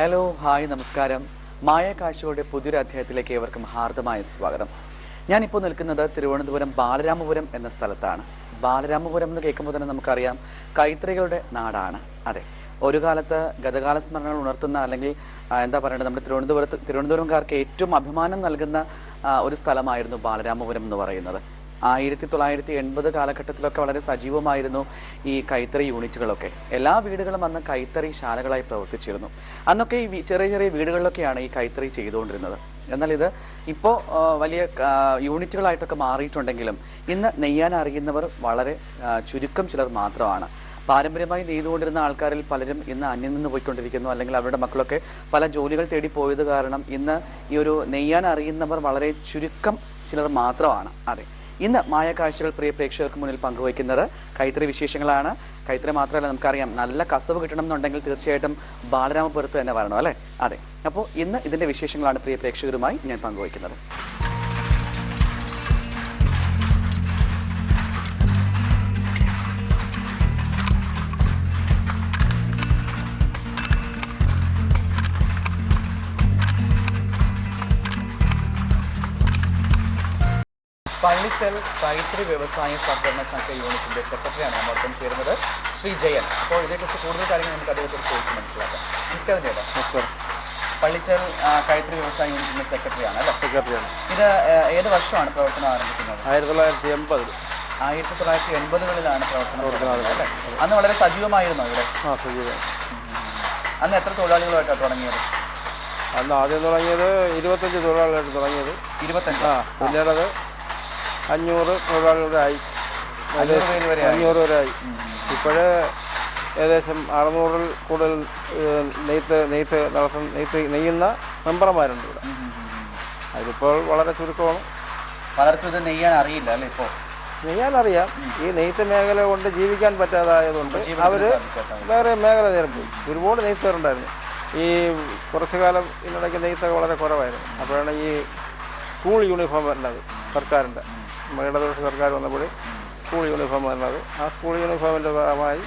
Hello hi നമസ്കാരം. മായ കാഴ്ചകളുടെ പുതിയൊരു അധ്യായത്തിലേക്ക് ഏവർക്കും ഹാർദമായ സ്വാഗതം. ഞാനിപ്പോൾ നിൽക്കുന്നത് തിരുവനന്തപുരം ബാലരാമപുരം എന്ന സ്ഥലത്താണ്. ബാലരാമപുരം എന്ന് കേൾക്കുമ്പോൾ തന്നെ നമുക്കറിയാം കൈത്തറികളുടെ നാടാണ്. അതെ, ഒരു കാലത്ത് ഗതകാല സ്മരണകൾ ഉണർത്തുന്ന അല്ലെങ്കിൽ എന്താ പറയേണ്ടത്, നമ്മുടെ തിരുവനന്തപുരംകാർക്ക് ഏറ്റവും അഭിമാനം നൽകുന്ന ഒരു സ്ഥലമായിരുന്നു ബാലരാമപുരം എന്ന് പറയുന്നത്. 1980 കാലഘട്ടത്തിലൊക്കെ വളരെ സജീവമായിരുന്നു ഈ കൈത്തറി യൂണിറ്റുകളൊക്കെ. എല്ലാ വീടുകളും അന്ന് കൈത്തറി ശാലകളായി പ്രവർത്തിച്ചിരുന്നു. അന്നൊക്കെ ഈ ചെറിയ ചെറിയ വീടുകളിലൊക്കെയാണ് ഈ കൈത്തറി ചെയ്തുകൊണ്ടിരുന്നത്. എന്നാൽ ഇത് ഇപ്പോൾ വലിയ യൂണിറ്റുകളായിട്ടൊക്കെ മാറിയിട്ടുണ്ടെങ്കിലും ഇന്ന് നെയ്യാൻ അറിയുന്നവർ വളരെ ചുരുക്കം ചിലർ മാത്രമാണ്. പാരമ്പര്യമായി നെയ്തുകൊണ്ടിരുന്ന ആൾക്കാരിൽ പലരും ഇന്ന് അന്യം നിന്ന് പോയിക്കൊണ്ടിരിക്കുന്നു, അല്ലെങ്കിൽ അവരുടെ മക്കളൊക്കെ പല ജോലികൾ തേടി പോയത് കാരണം ഇന്ന് ഈ ഒരു നെയ്യാൻ അറിയുന്നവർ വളരെ ചുരുക്കം ചിലർ മാത്രമാണ്. അതെ, ഇന്ന് മായ കാഴ്ചകൾ പ്രിയ പ്രേക്ഷകർക്ക് മുന്നിൽ പങ്കുവയ്ക്കുന്നത് കൈത്തറി വിശേഷങ്ങളാണ്. കൈത്തറി മാത്രമല്ല, നമുക്കറിയാം നല്ല കസവ് കിട്ടണം എന്നുണ്ടെങ്കിൽ തീർച്ചയായിട്ടും ബാലരാമപുരത്ത് തന്നെ വരണം, അല്ലേ? അതെ, അപ്പോൾ ഇന്ന് ഇതിൻ്റെ വിശേഷങ്ങളാണ് പ്രിയ പ്രേക്ഷകരുമായി ഞാൻ പങ്കുവയ്ക്കുന്നത്. പള്ളിച്ചൽ കൈത്തറി വ്യവസായ സഹകരണ സംഘ യൂണിറ്റിന്റെ സെക്രട്ടറിയാണ് നമ്മോടൊപ്പം ചേരുന്നത്, ശ്രീ ജയൻ. അപ്പോൾ ഇതേക്കുറിച്ച് കൂടുതൽ കാര്യങ്ങൾ നമുക്ക് അദ്ദേഹത്തോട് ചോദിച്ച് മനസ്സിലാക്കാം. നമസ്കാരം ചേട്ടാ. നമസ്കാരം. പള്ളിച്ചൽ കൈത്തറി വ്യവസായ യൂണിറ്റിന്റെ സെക്രട്ടറിയാണ് അല്ലേ? സെക്രട്ടറിയാണ്. ഇത് ഏത് വർഷമാണ് പ്രവർത്തനം ആരംഭിക്കുന്നത്? 1980. 1980കളിലാണ് പ്രവർത്തനം അല്ലേ? അന്ന് വളരെ സജീവമായിരുന്നോ ഇവിടെ? അന്ന് എത്ര തൊഴിലാളികളുമായിട്ടാണ് തുടങ്ങിയത്? അന്ന് ആദ്യം തുടങ്ങിയത് 25 തൊഴിലാളികളായിട്ട് തുടങ്ങിയത്. 25. പിന്നീടത് 500 തൊഴിലാളികളുടെ ആയി, 500 വരെ ആയി. ഇപ്പോഴേ ഏകദേശം 600-ൽ കൂടുതൽ നെയ്യുന്ന മെമ്പർമാരുണ്ട് ഇവിടെ. അതിലിപ്പോൾ വളരെ ചുരുക്കമാണ്. പലർക്കും ഇത് നെയ്യാൻ അറിയില്ല അല്ലേ? ഇപ്പോൾ നെയ്യാനറിയാം. ഈ നെയ്ത്ത് മേഖല കൊണ്ട് ജീവിക്കാൻ പറ്റാതായതുകൊണ്ട് അവർ വേറെ മേഖല നേരിട്ടു. ഒരുപാട് നെയ്ത്തുകാരുണ്ടായിരുന്നു. ഈ കുറച്ചു കാലം ഇതിനിടയ്ക്ക് നെയ്ത്തൊക്കെ വളരെ കുറവായിരുന്നു. അപ്പോഴാണ് ഈ സ്കൂൾ യൂണിഫോം വരുന്നത്, സർക്കാരിൻ്റെ ഇടതുപക്ഷ സർക്കാർ വന്നപ്പോൾ സ്കൂൾ യൂണിഫോം വരുന്നത്. ആ സ്കൂൾ യൂണിഫോമിൻ്റെ ഭാഗമായി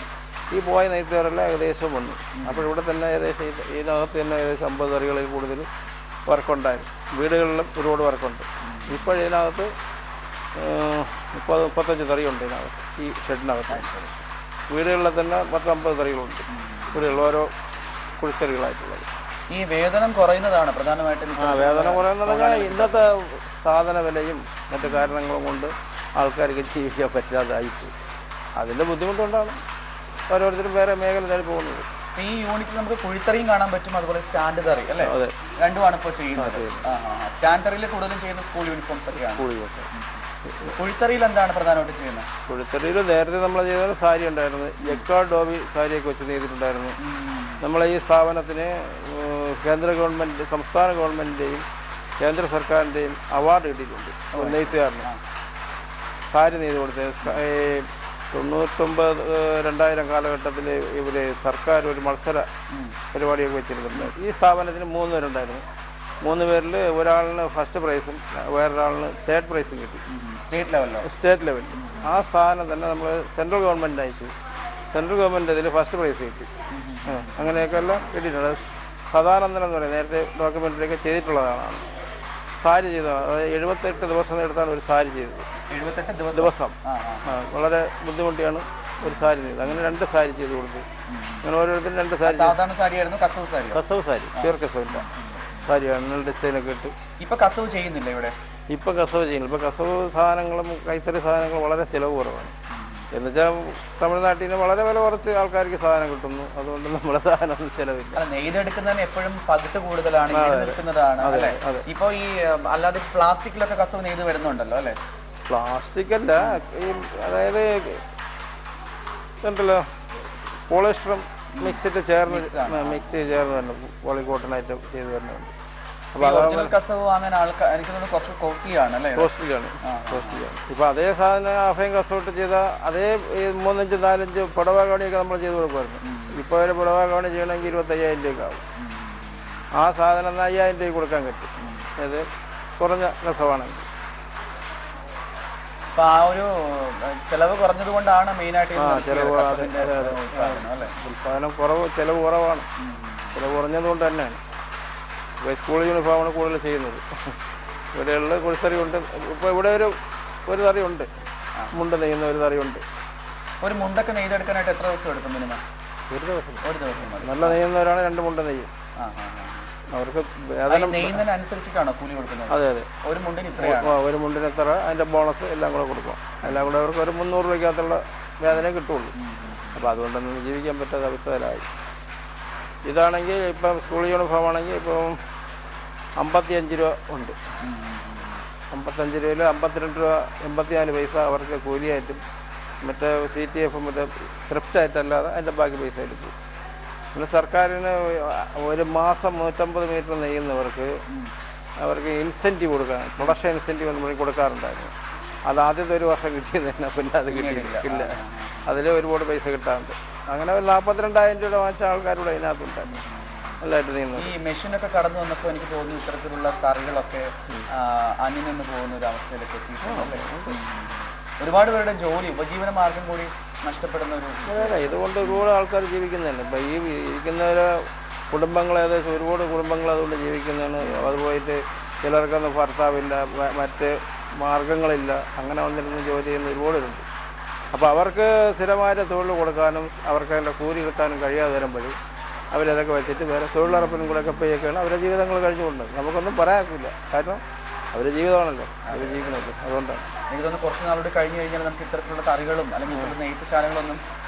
ഈ പോയ നെയ്ത്തുകാരെല്ലാം ഏകദേശം വന്നു. അപ്പോൾ ഇവിടെ തന്നെ ഏകദേശം ഇതിനകത്ത് തന്നെ ഏകദേശം 50 തറികളിൽ കൂടുതൽ വർക്കുണ്ടായിരുന്നു. വീടുകളിലും ഒരുപാട് വർക്കുണ്ട്. ഇപ്പോഴിതിനകത്ത് 30-35 തറിയുണ്ട് ഇതിനകത്ത്, ഈ ഷെഡിനകത്ത്. വീടുകളിൽ തന്നെ 10-50 തറികളുണ്ട്. വീടുകളിൽ ഓരോ കുഴിത്തറികളായിട്ടുള്ളത്. ഈ വേതനം കുറയുന്നതാണ് പ്രധാനമായിട്ടും. വേതനം കുറയുന്നത് പറഞ്ഞാൽ ഇന്നത്തെ സാധന വിലയും മറ്റു കാരണങ്ങളും കൊണ്ട് ആൾക്കാർക്ക് ജീവിക്കാൻ പറ്റാതായിപ്പോയി. അതിൻ്റെ ബുദ്ധിമുട്ടുകൊണ്ടാണ് ഓരോരുത്തരും വേറെ മേഖല തേടി പോകുന്നത്. ഈ യൂണിറ്റിൽ നമുക്ക് കുഴിത്തറിയും കാണാൻ പറ്റും, അതുപോലെ സ്റ്റാൻഡ് തറി അല്ലേ? അതെ, രണ്ടുമാണ് ഇപ്പോൾ ചെയ്യുന്നത്. സ്റ്റാൻഡ് തറിയിൽ കൂടുതലും ചെയ്യുന്ന സ്കൂൾ യൂണിഫോംസ് ഒക്കെയാണ്. School uniform. കുഴിത്തറിയിൽ എന്താണ് പ്രധാനമായിട്ടും ചെയ്യുന്നത്? കുഴിത്തറിയിൽ നേരത്തെ നമ്മൾ ചെയ്ത സാരി ഉണ്ടായിരുന്നു. ജക്കാർഡ് ഡോബി സാരിയൊക്കെ വെച്ച് ചെയ്തിട്ടുണ്ടായിരുന്നു. നമ്മളെ ഈ സ്ഥാപനത്തിന് കേന്ദ്ര ഗവൺമെൻറ്, സംസ്ഥാന ഗവൺമെൻറ്റിൻ്റെയും കേന്ദ്ര സർക്കാരിൻ്റെയും അവാർഡ് കിട്ടിയിട്ടുണ്ട്. നെയ്ത്തുകാരന് സാരി നെയ്ത് കൊടുത്തത് 99-2000 കാലഘട്ടത്തിൽ ഇവർ സർക്കാർ ഒരു മത്സര പരിപാടിയൊക്കെ വെച്ചിരുന്നുണ്ട്. ഈ സ്ഥാപനത്തിന് 3 പേരുണ്ടായിരുന്നു. 3 പേരിൽ ഒരാളിന് ഫസ്റ്റ് പ്രൈസും വേറൊരാളിന് തേർഡ് പ്രൈസും കിട്ടി. സ്റ്റേറ്റ് ലെവലിൽ. ആ സ്ഥാനം തന്നെ നമ്മൾ സെൻട്രൽ ഗവൺമെൻറ് അയച്ചു. സെൻട്രൽ ഗവൺമെൻറ് ഇതിൽ ഫസ്റ്റ് പ്രൈസ് കിട്ടി. അങ്ങനെയൊക്കെ എല്ലാം കിട്ടിയിട്ടുണ്ട്. സദാനന്ദൻ എന്ന് പറയും, നേരത്തെ ഡോക്യുമെൻ്ററിയൊക്കെ ചെയ്തിട്ടുള്ളതാണ്. സാരി ചെയ്തതാണ്. അതായത് 78 ദിവസം എടുത്താണ് ഒരു സാരി ചെയ്തത്. 78 ദിവസം. വളരെ ബുദ്ധിമുട്ടിയാണ് ഒരു സാരി ചെയ്തത്. അങ്ങനെ 2 സാരി ചെയ്ത് കൊടുത്തു. അങ്ങനെ ഓരോരുത്തരും 2 സാരി. സാധാരണ സാരിയായിരുന്നു? കസവ് സാരി? കസവ് സാരി, പ്യൂർ കസവില്ല സാരിയാണ്. നല്ല ഡിസൈനൊക്കെ ഇട്ട്. ഇപ്പം കസവ് ചെയ്യുന്നില്ല ഇവിടെ? ഇപ്പം കസവ് ചെയ്യുന്നില്ല. ഇപ്പം കസവ് സാധനങ്ങളും കൈത്തറി സാധനങ്ങളും വളരെ ചിലവ് കുറവാണ്. എന്നുവെച്ചാൽ തമിഴ്നാട്ടിൽ നിന്ന് വളരെ വില കുറച്ച് ആൾക്കാർക്ക് സാധനം കിട്ടുന്നു. അതുകൊണ്ട് നമ്മുടെ സാധനം ചിലവില്ല. നെയ്തെടുക്കുന്നതിന് എപ്പോഴും പകിട്ട് കൂടുതലാണ്, നിൽക്കുന്നതാണ് അല്ലേ? ഇപ്പോൾ ഈ അല്ലാതെ പ്ലാസ്റ്റിക്കിലൊക്കെ കസവ് നെയ്ത് വരുന്നുണ്ടല്ലോ അല്ലേ? പ്ലാസ്റ്റിക് അല്ല, ഈ അതായത് ഉണ്ടല്ലോ പോളിസ്റ്ററും മിക്സ് ചേർന്ന് വരുന്നത്, പോളിക്കോട്ടനായിട്ട് ചെയ്ത് വരുന്നുണ്ട്. കസവ് വാങ്ങാൻ ആൾക്കാർ എനിക്ക് തോന്നുന്നു കുറച്ച് കോസ്റ്റ്ലിയാണ്. ഇപ്പം അതേ സാധനം അഭയം കസവിട്ട് ചെയ്താൽ അതേ 3-5-4-5 പുടവ കാണിയൊക്കെ നമ്മൾ ചെയ്ത് കൊടുക്കുമായിരുന്നു. ഇപ്പോൾ ഒരു പുടവ കാണി ചെയ്യണമെങ്കിൽ 25,000 രൂപയാവും. ആ സാധനം 5000 രൂപ കൊടുക്കാൻ പറ്റും. അത് കുറഞ്ഞ കസവാണെങ്കിൽ. അപ്പോൾ ആ ഒരു ചിലവ് കുറഞ്ഞതുകൊണ്ടാണ് മെയിനായിട്ട് ഉൽപ്പാദനം കുറവ്, ചിലവ് കുറവാണ്. ചിലവ് കുറഞ്ഞതുകൊണ്ട് തന്നെയാണ്. ഇപ്പോൾ സ്കൂൾ യൂണിഫോമാണ് കൂടുതൽ ചെയ്യുന്നത്. ഇവിടെയുള്ള കുഴിത്തറിയുണ്ട്. ഇപ്പോൾ ഇവിടെ ഒരു തറിയുണ്ട്, മുണ്ട് നെയ്യുന്ന ഒരു തറിയുണ്ട്. ഒരു മുണ്ടൊക്കെ നെയ്തെടുക്കാനായിട്ട് എത്ര ദിവസം എടുക്കും മിനിമം? ഒരു ദിവസം മതി. നല്ല നെയ്യുന്നവരാണ് 2 മുണ്ട് നെയ്യും. അവർക്ക് വേതനം നെയ്യുന്നതിനനുസരിച്ചിട്ടാണോ കൂലി കൊടുക്കുന്നത്? അതെ അതെ. ഒരു മുണ്ടിന് ഇത്രയാണ്. ഒരു മുണ്ടിന് എത്ര, അതിൻ്റെ ബോണസ് എല്ലാം കൂടെ കൊടുക്കും. എല്ലാം കൂടെ അവർക്ക് ഒരു 300 രൂപയ്ക്കകത്തുള്ള വേതനം കിട്ടുള്ളൂ. അപ്പോൾ അതുകൊണ്ടൊന്നും ജീവിക്കാൻ പറ്റാത്ത അവസ്ഥയിലായി. ഇതാണെങ്കിൽ ഇപ്പം സ്കൂൾ യൂണിഫോം ആണെങ്കിൽ ഇപ്പം 55 രൂപ ഉണ്ട്. 55 രൂപയിൽ 52 രൂപ 84 പൈസ അവർക്ക് കൂലിയായിട്ടും മറ്റേ CTF മറ്റേ ത്രിഫ്റ്റായിട്ടല്ലാതെ അതിൻ്റെ ബാക്കി പൈസ എടുക്കും. പിന്നെ സർക്കാരിന് ഒരു മാസം 150 മീറ്റർ നെയ്യുന്നവർക്ക് അവർക്ക് ഇൻസെൻറ്റീവ് കൊടുക്കാൻ, പ്രൊഡക്ഷൻ ഇൻസെൻറ്റീവ് നമ്മൾ കൊടുക്കാറുണ്ടായിരുന്നു. അത് ആദ്യത്തെ ഒരു വർഷം കിട്ടിയത് തന്നെ, പിന്നെ അത് കിട്ടിയില്ല. അതിൽ ഒരുപാട് പൈസ കിട്ടാറുണ്ട്. അങ്ങനെ ഒരു 42,000 രൂപ വാങ്ങിച്ച ആൾക്കാരുടെ അതിനകത്തുണ്ടായിരുന്നു നല്ലതായിട്ട് നീങ്ങുന്നത്. ഈ മെഷീനൊക്കെ കടന്നു വന്നപ്പോൾ എനിക്ക് തോന്നുന്നു ഇത്തരത്തിലുള്ള കറികളൊക്കെ അന്യം നിന്ന് പോകുന്ന ഒരു അവസ്ഥയിലേക്ക് എത്തിയിട്ടുണ്ടല്ലേ? ഒരുപാട് പേരുടെ ജോലി, ഉപജീവന മാർഗം കൂടി നഷ്ടപ്പെടുന്ന ഒരു ഇതുകൊണ്ട് ഒരുപാട് ആൾക്കാർ ജീവിക്കുന്നതന്നെ. ഇപ്പം ഈ ഇരിക്കുന്ന കുടുംബങ്ങൾ ഏകദേശം ഒരുപാട് കുടുംബങ്ങൾ അതുകൊണ്ട് ജീവിക്കുന്നതാണ്. അത് പോയിട്ട് ചിലർക്കൊന്നും ഭർത്താവില്ല, മറ്റ് മാർഗങ്ങളില്ല, അങ്ങനെ വന്നിരുന്ന് ജോലി ചെയ്യുന്ന ഒരുപാടുണ്ട്. അപ്പോൾ അവർക്ക് സ്ഥിരമായിട്ട് തൊഴിൽ കൊടുക്കാനും അവർക്ക് അതിൻ്റെ കൂലി കിട്ടാനും കഴിയാതെ വരുമ്പോഴും അവരതൊക്കെ വെച്ചിട്ട് വേറെ തൊഴിലുറപ്പിനും കൂടെ ഒക്കെ പോയൊക്കെയാണ് അവരുടെ ജീവിതങ്ങൾ കഴിഞ്ഞുകൊണ്ടത്. നമുക്കൊന്നും പറയാനില്ല, കാരണം അവരുടെ ജീവിതമാണല്ലോ, അവർ ജീവിക്കണമല്ലോ. അതുകൊണ്ടാണ് എനിക്ക് തോന്നുന്നു കുറച്ച് നാളോട് കഴിഞ്ഞ് കഴിഞ്ഞാൽ നമുക്ക് ഇത്തരത്തിലുള്ള തറികളും അല്ലെങ്കിൽ ഇത്തരത്തിലുള്ള നെയ്ത്തുശാലകളൊന്നും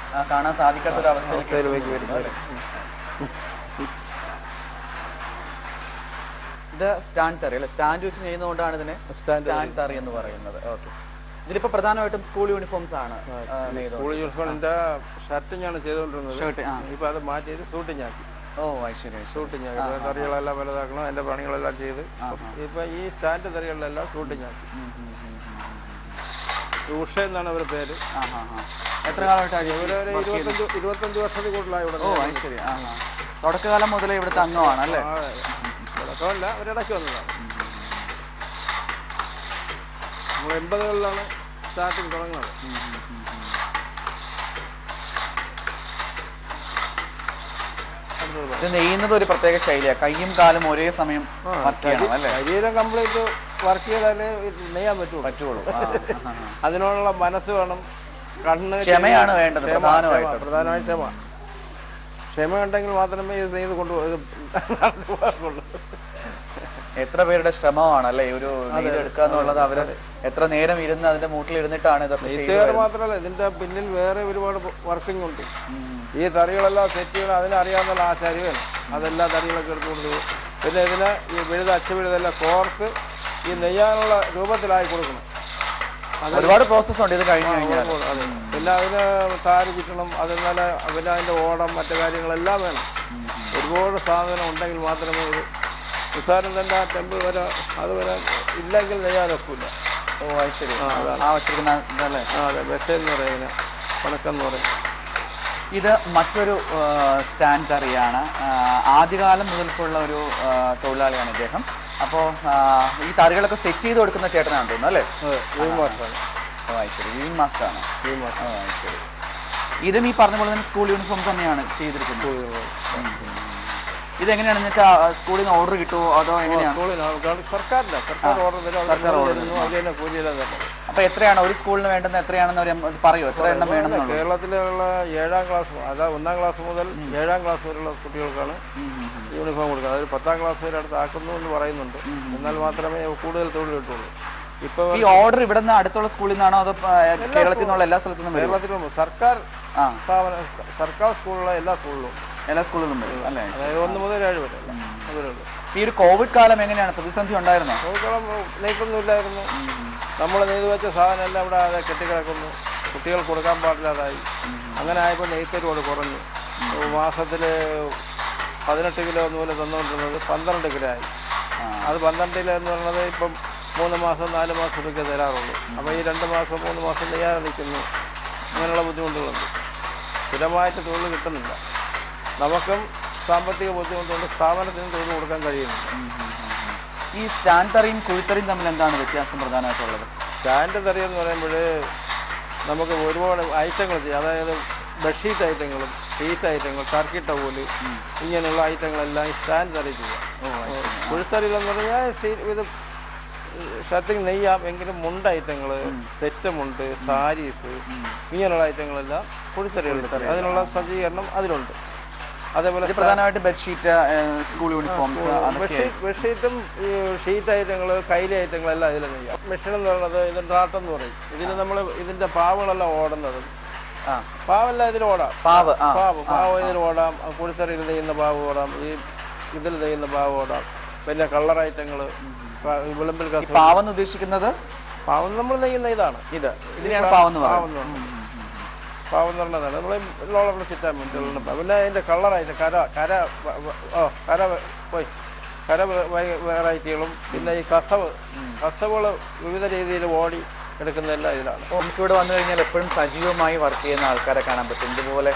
കാണാൻ സാധിക്കാത്തൊരു അവസ്ഥയിലേക്ക് വരുന്നത്. ഇത് സ്റ്റാൻഡ് തറി അല്ലെ? സ്റ്റാൻഡ് വെച്ച് ചെയ്യുന്നതുകൊണ്ടാണ് ഇതിനെ സ്റ്റാൻഡ് തറി എന്ന് പറയുന്നത്. ഓക്കെ. ഇതിലിപ്പോൾ പ്രധാനമായിട്ടും സ്കൂൾ യൂണിഫോംസ് ആണ്. സ്കൂൾ യൂണിഫോമിൻ്റെ ഷർട്ടിങ്ങാണ് ചെയ്തുകൊണ്ടിരുന്നത്. ഷർട്ട് ഇപ്പോൾ അത് മാറ്റിയത് ഷൂട്ടിങ് ആക്കി. ഓ ശരി. ഷൂട്ടിങ് ആക്കി. തറികളെല്ലാം വലുതാക്കണം, അതിൻ്റെ പണികളെല്ലാം ചെയ്ത് ഇപ്പോൾ ഈ സ്റ്റാൻഡ് തറികളിലെല്ലാം ഷൂട്ടിങ് ആക്കി. ഉഷ എന്നാണ് അവരുടെ പേര്. എത്ര കാലമായിട്ട്? 25 വർഷത്തിൽ കൂടുതലായി ഇവിടെ. ഓ ശരി. തുടക്കകാലം മുതലേ ഇവിടുത്തെ അംഗമാണ് അല്ലേ? തുടക്കമല്ല, അവരിടയ്ക്ക് വന്നതാണ്. നമ്മൾ 80കളിലാണ് സ്റ്റാർട്ടിങ് തുടങ്ങുന്നത്. ഇത് നെയ്യുന്നത് ഒരു പ്രത്യേക ശൈലിയാണ്. കൈയും കാലും ഒരേ സമയം വർക്ക് ചെയ്യണം അല്ലേ? ശരീരം കംപ്ലീറ്റ് വർക്ക് ചെയ്താലേ നെയ്യാൻ പറ്റുള്ളൂ. അതിനുള്ള മനസ്സ് വേണം, കണ്ണ്, ക്ഷമയാണ് വേണ്ടത് പ്രധാനമായിട്ട് ക്ഷമ ഉണ്ടെങ്കിൽ മാത്രമേ ഇത് നെയ്ത് കൊണ്ടുപോകുള്ളൂ. എത്ര പേരുടെ ശ്രമമാണ് അല്ലേ ഒരു നെയ്തെടുക്കുക എന്നുള്ളത്. അവര് എത്ര നേരം ഇരുന്ന് അതിന്റെ മൂട്ടിൽ ഇരുന്നിട്ടാണ് ഇതൊക്കെ ചെയ്യുന്നത്. മാത്രമല്ല, ഇതിന്റെ പിന്നിൽ വേറെ ഒരുപാട് വർക്കിംഗ് ഉണ്ട്. ഈ തറികളെല്ലാം സെറ്റ് ചെയ്യണം, അതിനറിയാവുന്ന ആശാരി വേണം. അതെല്ലാം തറികളൊക്കെ എടുത്തുകൊണ്ട് പിന്നെ ഇതിന് ഈ വിഴുത അച്ചുവിഴുതെല്ലാം കോർത്ത് ഈ നെയ്യാനുള്ള രൂപത്തിലായി കൊടുക്കണം. ഒരുപാട് പ്രോസസ് ഉണ്ട് ഇത് കഴിഞ്ഞ് കഴിഞ്ഞാൽ. അതെ. പിന്നെ അതിന് താര് ചുറ്റണം, അതിനാല് പിന്നെ അതിൻ്റെ ഓടം മറ്റു കാര്യങ്ങളെല്ലാം വേണം. ഒരുപാട് സാധനം ഉണ്ടെങ്കിൽ മാത്രമേ ഇത് നിസ്സാരം തന്നെ ആ ടെമ്പ് വരെ അത് വരെ ഇല്ലെങ്കിൽ നെയ്യാനൊക്കില്ല. ഓ ശരി. അതെ. ബെസ്സെന്ന് പറയുന്നത് കണക്കെന്ന് പറയും. ഇത് മറ്റൊരു സ്റ്റാൻഡ് തറിയാണ്. ആദ്യകാലം മുതൽക്കുള്ള ഒരു തൊഴിലാളിയാണ് ഇദ്ദേഹം. അപ്പോൾ ഈ തറികളൊക്കെ സെറ്റ് ചെയ്ത് കൊടുക്കുന്ന ചേട്ടനാണ് തോന്നുന്നു അല്ലേ? മാസ്റ്ററാണ്. ഓ ശരി. വീവിംഗ് മാസ്റ്ററാണ്. ശരി. ഇതും ഈ പറഞ്ഞ പോലെ തന്നെ സ്കൂൾ യൂണിഫോം തന്നെയാണ് ചെയ്തിരിക്കുന്നത്. ഇതെങ്ങനെയാണ് നിങ്ങൾക്ക് സ്കൂളിൽ നിന്ന് ഓർഡർ കിട്ടുമോ അതോ എങ്ങനെയാണ്? സർക്കാർ ഓർഡർ തരും. അപ്പോൾ എത്രയാണ് ഒരു സ്കൂളിന് വേണ്ടുന്ന എത്രയാണെന്ന് അവർ പറയുമോ? എത്ര എണ്ണം വേണമെന്നുള്ളത്? കേരളത്തിലുള്ള 7ാം ക്ലാസ്, അതായത് 1ാം ക്ലാസ് മുതൽ 7ാം ക്ലാസ് വരെയുള്ള കുട്ടികൾക്കാണ് യൂണിഫോം കൊടുക്കുക. അതായത് 10ാം ക്ലാസ് വരെ അടുത്ത് ആക്കുന്നു എന്ന് പറയുന്നുണ്ട്. എന്നാൽ മാത്രമേ കൂടുതൽ തൊഴിൽ കിട്ടുള്ളൂ. ഇപ്പോൾ ഈ ഓർഡർ ഇവിടെ നിന്ന് അടുത്തുള്ള സ്കൂളിൽ നിന്നാണോ അതോ കേരളത്തിൽ നിന്നുള്ള എല്ലാ സ്ഥലത്തു നിന്നും? കേരളത്തിലും സർക്കാർ സ്ഥാപനം, സർക്കാർ സ്കൂളിലുള്ള എല്ലാ സ്കൂളിലും വരും അല്ലേ? അതായത് 1 മുതൽ 7 വരെ അതിലുള്ളൂ. ഈ ഒരു കോവിഡ് കാലം എങ്ങനെയാണ്? പ്രതിസന്ധി ഉണ്ടായിരുന്നോ? കോവിഡ് കാലം നെയ്ക്കൊന്നുമില്ലായിരുന്നു. നമ്മൾ നെയ്ത് വെച്ച സാധനം എല്ലാം ഇവിടെ അത് കെട്ടിക്കിടക്കുന്നു. കുട്ടികൾ കൊടുക്കാൻ പാടില്ലാതായി. അങ്ങനെ ആയപ്പോൾ നെയ്ത്ത് ഒരുപാട് കുറഞ്ഞു. മാസത്തിൽ 18 കിലോ നൂല് തന്നുകൊണ്ടിരുന്നത് 12 കിലോ ആയി. അത് 12 കിലോ എന്ന് പറയുന്നത് ഇപ്പം 3 മാസം 4 മാസം ഒക്കെ തരാറുള്ളൂ. അപ്പോൾ ഈ 2 മാസം 3 മാസം നെയ്യാതെ നിൽക്കുന്നു. അങ്ങനെയുള്ള ബുദ്ധിമുട്ടുകളുണ്ട്. സ്ഥിരമായിട്ട് തൊഴിൽ കിട്ടുന്നില്ല. നമുക്കും സാമ്പത്തിക ബുദ്ധിമുട്ടുകൊണ്ട് സ്ഥാപനത്തിനും തൊഴിൽ കൊടുക്കാൻ കഴിയുന്നില്ല. ഈ സ്റ്റാൻഡ് തറിയും കുഴിത്തറിയും തമ്മിൽ എന്താണ് വ്യത്യാസം പ്രധാനമായിട്ടുള്ളത്? സ്റ്റാൻഡ് തറി എന്ന് പറയുമ്പോൾ നമുക്ക് ഒരുപാട് ഐറ്റങ്ങൾ ചെയ്യാം. അതായത് ബെഡ്ഷീറ്റ് ഐറ്റങ്ങളും ഷീറ്റ് ഐറ്റങ്ങൾ, ടർക്കി ടവല്, ഇങ്ങനെയുള്ള ഐറ്റങ്ങളെല്ലാം ഈ സ്റ്റാൻഡ് തറി ചെയ്യാം. കുഴിത്തറിയിലെന്ന് പറഞ്ഞാൽ ഇത് ഷർട്ടിങ് നെയ്യാം എങ്കിലും മുണ്ട് ഐറ്റങ്ങൾ, സെറ്റ് മുണ്ട്, സാരീസ്, ഇങ്ങനെയുള്ള ഐറ്റങ്ങളെല്ലാം കുഴിത്തറികളുണ്ട്. അതിനുള്ള സജ്ജീകരണം അതിലുണ്ട്. അതേപോലെ പ്രധാനമായിട്ട് ബെഡ്ഷീറ്റ്, സ്കൂൾ യൂണിഫോംസ്, ബെഡ്ഷീറ്റും ഈ ഷീറ്റ് ഐറ്റങ്ങൾ, കൈലി ഐറ്റങ്ങളെല്ലാം ഇതിൽ നെയ്യാം. മെഷീൻ എന്ന് പറയുന്നത് ഇത് ഡ്രാട്ട് എന്ന് പറയും. ഇതിൽ നമ്മൾ ഇതിൻ്റെ പാവുകളെല്ലാം ഓടുന്നത്, പാവെല്ലാം ഇതിൽ ഓടാം. പാവ് ഇതിൽ ഓടാം, കുഴിത്തറിയിൽ നെയ്യുന്ന പാവ് ഓടാം, ഈ ഇതിൽ നെയ്യുന്ന പാവ് ഓടാം. പിന്നെ കളർ ഐറ്റങ്ങൾ, വിളമ്പിൽ പാവെന്ന് ഉദ്ദേശിക്കുന്നത് പാവം നമ്മൾ നെയ്യുന്ന ഇതാണ്. ഇതിനെയാണ് പാവെന്ന് പറയുന്നത്. പാവെന്ന് പറഞ്ഞതാണ് നമ്മൾ ലോളറിൽ ചുറ്റാൻ വേണ്ടിയുള്ള. പിന്നെ അതിൻ്റെ കളറായിട്ട് കര വെറൈറ്റികളും, പിന്നെ ഈ കസവുകൾ വിവിധ രീതിയിൽ ഓടി എടുക്കുന്നതെല്ലാം ഇതിലാണ്. നമുക്കിവിടെ വന്നു കഴിഞ്ഞാൽ എപ്പോഴും സജീവമായി വർക്ക് ചെയ്യുന്ന ആൾക്കാരെ കാണാൻ പറ്റും. ഇതുപോലെ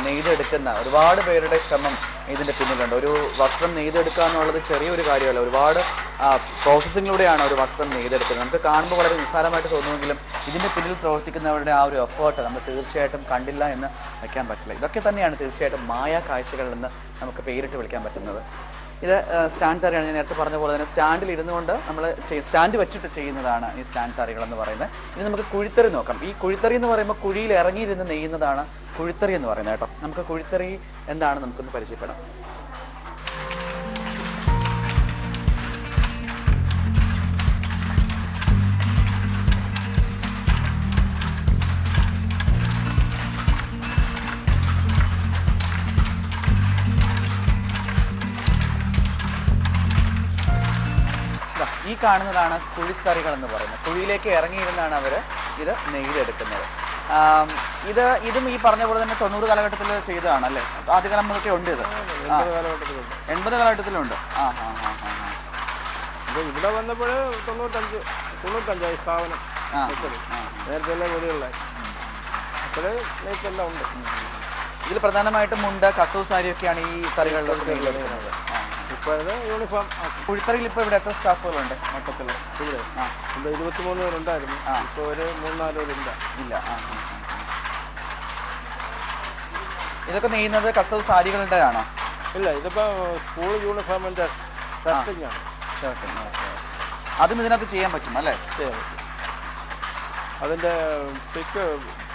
നെയ്തെടുക്കുന്ന ഒരുപാട് പേരുടെ ശ്രമം ഇതിൻ്റെ പിന്നിലുണ്ട്. ഒരു വസ്ത്രം നെയ്തെടുക്കുക എന്നുള്ളത് ചെറിയൊരു കാര്യമല്ല. ഒരുപാട് പ്രോസസ്സിങ്ങിലൂടെയാണ് ഒരു വസ്ത്രം നെയ്തെടുക്കുന്നത്. നമുക്ക് കാണുമ്പോൾ വളരെ നിസ്സാരമായിട്ട് തോന്നുമെങ്കിലും ഇതിൻ്റെ പിന്നിൽ പ്രവർത്തിക്കുന്നവരുടെ ആ ഒരു എഫേർട്ട് നമ്മൾ തീർച്ചയായിട്ടും കണ്ടില്ല എന്ന് വയ്ക്കാൻ പറ്റില്ല. ഇതൊക്കെ തന്നെയാണ് തീർച്ചയായിട്ടും മായ കാഴ്ചകളിൽ നിന്ന് നമുക്ക് പേരിട്ട് വിളിക്കാൻ പറ്റുന്നത്. ഇത് സ്റ്റാൻഡ് തറിയാണ്. ഞാൻ നേരത്തെ പറഞ്ഞ പോലെ തന്നെ സ്റ്റാൻഡിൽ ഇരുന്നുകൊണ്ട് നമ്മൾ സ്റ്റാൻഡ് വെച്ചിട്ട് ചെയ്യുന്നതാണ് ഈ സ്റ്റാൻഡ് തറികൾ എന്ന് പറയുന്നത്. ഇനി നമുക്ക് കുഴിത്തറി നോക്കാം. ഈ കുഴിത്തറി എന്ന് പറയുമ്പോൾ കുഴിയിൽ ഇറങ്ങിയിരുന്ന് നെയ്യുന്നതാണ് കുഴിത്തറി എന്ന് പറയുന്നത് കേട്ടോ. നമുക്ക് കുഴിത്തറി എന്താണ് നമുക്കൊന്ന് പരിചയപ്പെടാം. ഈ കാണുന്നതാണ് കുഴിത്തറികൾ എന്ന് പറയുന്നത്. കുഴിയിലേക്ക് ഇറങ്ങിയിരുന്നാണ് അവർ ഇത് നെയ്തെടുക്കുന്നത്. ഇതും ഈ പറഞ്ഞ പോലെ തന്നെ 90 കാലഘട്ടത്തിൽ ചെയ്തതാണ് അല്ലേ? ആദ്യകാലം മുതലൊക്കെ ഉണ്ട് ഇത്. 80 കാലഘട്ടത്തിലുണ്ട്. ഇവിടെ വന്നപ്പോൾ 95 സ്ഥാപനം നേരത്തെ എല്ലാം വീടുകളിലായി. അപ്പോൾ നെയ്ത്തെല്ലാം ഉണ്ട്. ഇതിൽ പ്രധാനമായിട്ടും മുണ്ട്, കസവ് സാരിയൊക്കെയാണ് ഈ തറികളിലൊക്കെ നെയ്തെടുക്കുന്നത്. ഇപ്പോൾ യൂണിഫോം. കുഴിത്തറിയിൽ ഇപ്പോൾ ഇവിടെ എത്ര സ്റ്റാഫുകളുണ്ട് മൊത്തത്തിൽ? ഇവിടെ 23 പേരുണ്ടായിരുന്നു. ഇപ്പോൾ ഒരു 3-4 പേരില്ല. ഇതൊക്കെ നെയ്യുന്നത് കസവ് സാരികളുടെയാണോ? ഇല്ല, ഇതിപ്പോൾ സ്കൂൾ യൂണിഫോമിൻ്റെ ഷർട്ടിങ്ങാണ്. അതും ഇതിനകത്ത് ചെയ്യാൻ പറ്റും അല്ലേ? ചെയ്യാൻ പറ്റും. അതിൻ്റെ പിക്ക്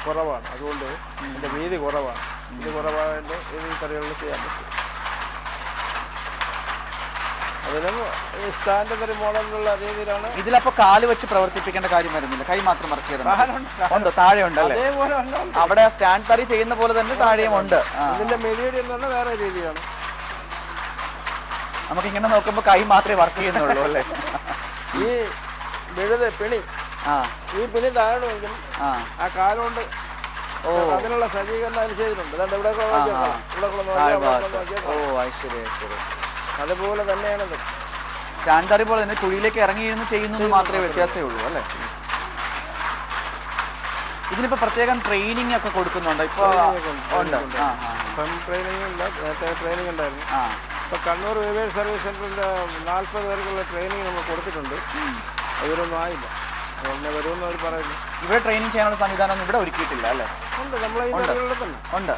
കുറവാണ്, അതുകൊണ്ട് അതിൻ്റെ വീതി കുറവാണ്. ഇത് കുറവായതുകൊണ്ട് ഈ കറികളിൽ ചെയ്യാൻ പറ്റും. അതിനും സ്റ്റാൻഡ് തറി മോഡലിലുള്ള രീതിയിലാണ്. ഇതിലപ്പോൾ കാല് വെച്ച് പ്രവർത്തിപ്പിക്കേണ്ട കാര്യം വരുന്നില്ല, കൈ മാത്രം വർക്ക് ചെയ്തുണ്ട്. താഴെ ഉണ്ട് അല്ലേ? അവിടെ സ്റ്റാൻഡ് തറി ചെയ്യുന്ന പോലെ തന്നെ താഴെയും ഉണ്ട്. ഇതിന്റെ മെലീഡി എന്ന് പറഞ്ഞാൽ വേറെ രീതിയാണ്. നമുക്ക് ഇങ്ങനെ നോക്കുമ്പോൾ കൈ മാത്രമേ വർക്ക് ചെയ്യുന്നുള്ളൂ അല്ലേ? ഈ വിഴുത് പിണി, ഈ പിണി താഴണമെങ്കിൽ ആ കാലുകൊണ്ട് അതിനുള്ള സജ്ജീകരണം അതിൽ ചെയ്തിട്ടുണ്ട്. അതുപോലെ തന്നെയാണ് സ്റ്റാൻഡ് തറി പോലെ തന്നെ കുഴിയിലേക്ക് ഇറങ്ങിയിരുന്ന് ചെയ്യുന്നത് മാത്രമേ വ്യത്യാസമേ ഉള്ളൂ അല്ലേ? ഇതിനിപ്പോ പ്രത്യേകം ട്രെയിനിങ് ഒക്കെ കൊടുക്കുന്നുണ്ട്. ഇപ്പൊ ട്രെയിനിങ് ഇല്ല, നേരത്തെ ട്രെയിനിങ് ഉണ്ടായിരുന്നു. ഇപ്പൊ കണ്ണൂർ വെവേഴ്സ് സർവീസ് സെന്ററിന്റെ 40 പേർക്കുള്ള ട്രെയിനിങ് നമ്മൾ കൊടുത്തിട്ടുണ്ട്. അവരൊന്നും ആയില്ല, അതുകൊണ്ട് വരുമെന്ന് അവർ പറയുന്നു. ഇവിടെ ട്രെയിനിങ് ചെയ്യാനുള്ള സംവിധാനം ഇവിടെ ഒരുക്കിയിട്ടില്ല അല്ലേ? ഉണ്ട്, നമ്മളെ ഉണ്ട്.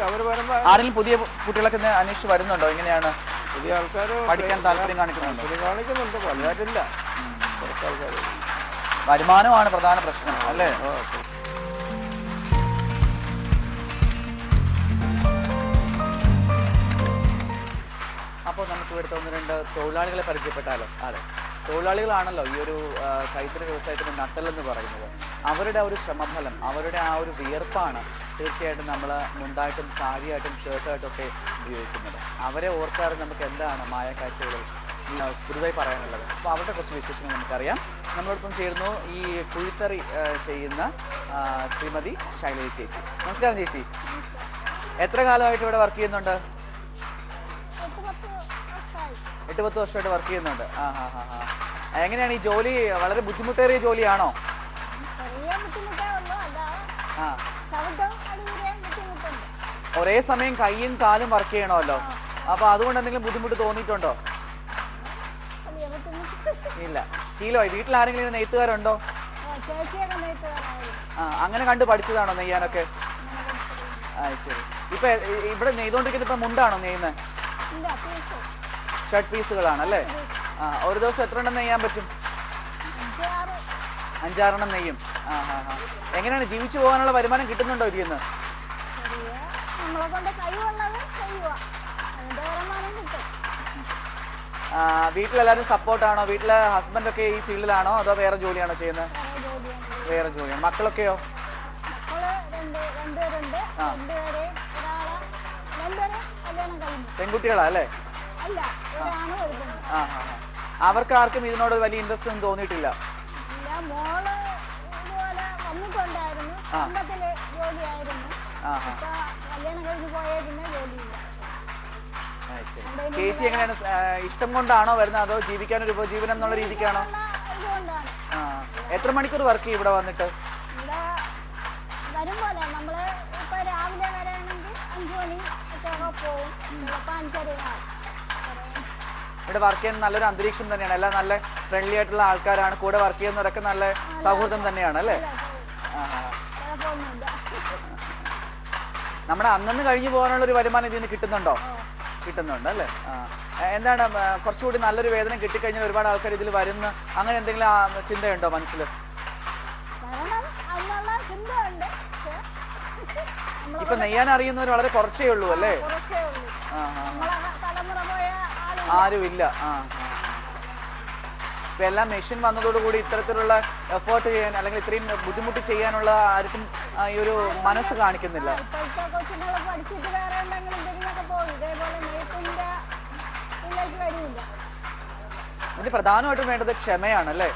അവർ വരുമ്പോൾ ആരെങ്കിലും പുതിയ കുട്ടികളൊക്കെ അന്വേഷിച്ച് വരുന്നുണ്ടോ? എങ്ങനെയാണ് പുതിയ ആൾക്കാർ പഠിക്കാൻ താല്പര്യം കാണിക്കുന്നുണ്ട്? വലുതായിട്ടില്ല. കുറച്ച് ആൾക്കാർ. വരുമാനമാണ് പ്രധാന പ്രശ്നം അല്ലേ? അപ്പോൾ നമുക്ക് ഇവിടുത്തെ 1-2 തൊഴിലാളികളെ പരിചയപ്പെട്ടാലോ? അതെ, തൊഴിലാളികളാണല്ലോ ഈ ഒരു കൈത്തറി വ്യവസായത്തിൻ്റെ നട്ടെല്ലെന്ന് പറയുന്നത്. അവരുടെ ഒരു ശ്രമഫലം, അവരുടെ ആ ഒരു വിയർപ്പാണ് തീർച്ചയായിട്ടും നമ്മൾ മുണ്ടായിട്ടും സാരിയായിട്ടും ഷർട്ടായിട്ടും ഒക്കെ ഉപയോഗിക്കുന്നത്. അവരെ ഓർക്കാറ് നമുക്ക് എന്താണ് മായക്കാഴ്ചകളിൽ പുതുതായി പറയാനുള്ളത്? അപ്പോൾ അവരുടെ കുറച്ച് വിശേഷങ്ങൾ നമുക്കറിയാം. നമ്മളോടൊപ്പം ചേരുന്നു ഈ കുഴിത്തറി ചെയ്യുന്ന ശ്രീമതി ശൈലജ ചേച്ചി. നമസ്കാരം ചേച്ചി. എത്ര കാലമായിട്ട് ഇവിടെ വർക്ക് ചെയ്യുന്നുണ്ട്? 8-10 വർഷമായിട്ട് വർക്ക് ചെയ്യുന്നുണ്ട്. എങ്ങനെയാണ് ഈ ജോലി? വളരെ ബുദ്ധിമുട്ടേറിയ ജോലിയാണോ? ഒരേ സമയം കൈയും കാലും വർക്ക് ചെയ്യണമല്ലോ. അപ്പൊ അതുകൊണ്ട് എന്തെങ്കിലും ബുദ്ധിമുട്ട് തോന്നിയിട്ടുണ്ടോ? ഇല്ല, ശീലമായി. വീട്ടിൽ ആരെങ്കിലും നെയ്ത്തുകാരുണ്ടോ? അങ്ങനെ കണ്ടു പഠിച്ചതാണോ നെയ്യാനൊക്കെ? ശരി. ഇപ്പൊ ഇവിടെ നെയ്തോണ്ടിരിക്കുന്നത് ഇപ്പൊ മുണ്ടാണോ നെയ്യുന്നത്? ഷർട്ട് പീസുകളാണ് അല്ലേ? ആ, ഒരു ദിവസം എത്ര എണ്ണം നെയ്യാൻ പറ്റും? 5-6 എണ്ണം നെയ്യും. ആ ഹാ ഹാ. എങ്ങനെയാണ് ജീവിച്ചു പോകാനുള്ള വരുമാനം കിട്ടുന്നുണ്ടോ ഇതിൽ നിന്ന്? വീട്ടിലെല്ലാവരും സപ്പോർട്ടാണോ? വീട്ടിലെ ഹസ്ബൻഡൊക്കെ ഈ ഫീൽഡിലാണോ അതോ വേറെ ജോലിയാണോ ചെയ്യുന്നത്? വേറെ ജോലിയാണ്. മക്കളൊക്കെയോ? പെൺകുട്ടികളാ അല്ലേ? ആ ഹാ. അവർക്ക് ആർക്കും ഇതിനോട് വലിയ ഇൻട്രസ്റ്റ് ഒന്നും തോന്നിയിട്ടില്ല? ചേച്ചി എങ്ങനെയാണ്? ഇഷ്ടം കൊണ്ടാണോ വരുന്നത് അതോ ജീവിക്കാൻ ഒരു ഉപജീവനം എന്നുള്ള രീതിക്കാണോ? ആ, എത്ര മണിക്കൂർ വർക്ക് ചെയ്യും ഇവിടെ വന്നിട്ട്? ഇവിടെ വർക്ക് ചെയ്യുന്ന നല്ലൊരു അന്തരീക്ഷം തന്നെയാണ്. എല്ലാം നല്ല ഫ്രണ്ട്ലി ആയിട്ടുള്ള ആൾക്കാരാണ്. കൂടെ വർക്ക് ചെയ്യുന്നവരൊക്കെ നല്ല സൗഹൃദം തന്നെയാണ് അല്ലേ? നമ്മുടെ അന്നന്ന് കഴിഞ്ഞു പോകാനുള്ള ഒരു വരുമാനം ഇതിൽ നിന്ന് കിട്ടുന്നുണ്ടോ? കിട്ടുന്നുണ്ട് അല്ലേ? ആ, എന്താണ് കുറച്ചുകൂടി നല്ലൊരു വേതനം കിട്ടിക്കഴിഞ്ഞാൽ ഒരുപാട് ആൾക്കാർ ഇതിൽ വരുന്ന അങ്ങനെ എന്തെങ്കിലും ചിന്തയുണ്ടോ മനസ്സിൽ? ഇപ്പൊ നെയ്യാൻ അറിയുന്നവർ വളരെ കുറച്ചേ ഉള്ളൂ അല്ലേ? ആരുമില്ല. ആ, ഇപ്പൊ എല്ലാം മെഷീൻ വന്നതോടുകൂടി ഇത്തരത്തിലുള്ള എഫേർട്ട് ചെയ്യാൻ അല്ലെങ്കിൽ ഇത്രയും ബുദ്ധിമുട്ട് ചെയ്യാനുള്ള ആർക്കും ഈ ഒരു മനസ്സ് കാണിക്കുന്നില്ല. ഇതിന് പ്രധാനമായിട്ടും വേണ്ടത് ക്ഷമയാണ് അല്ലേ?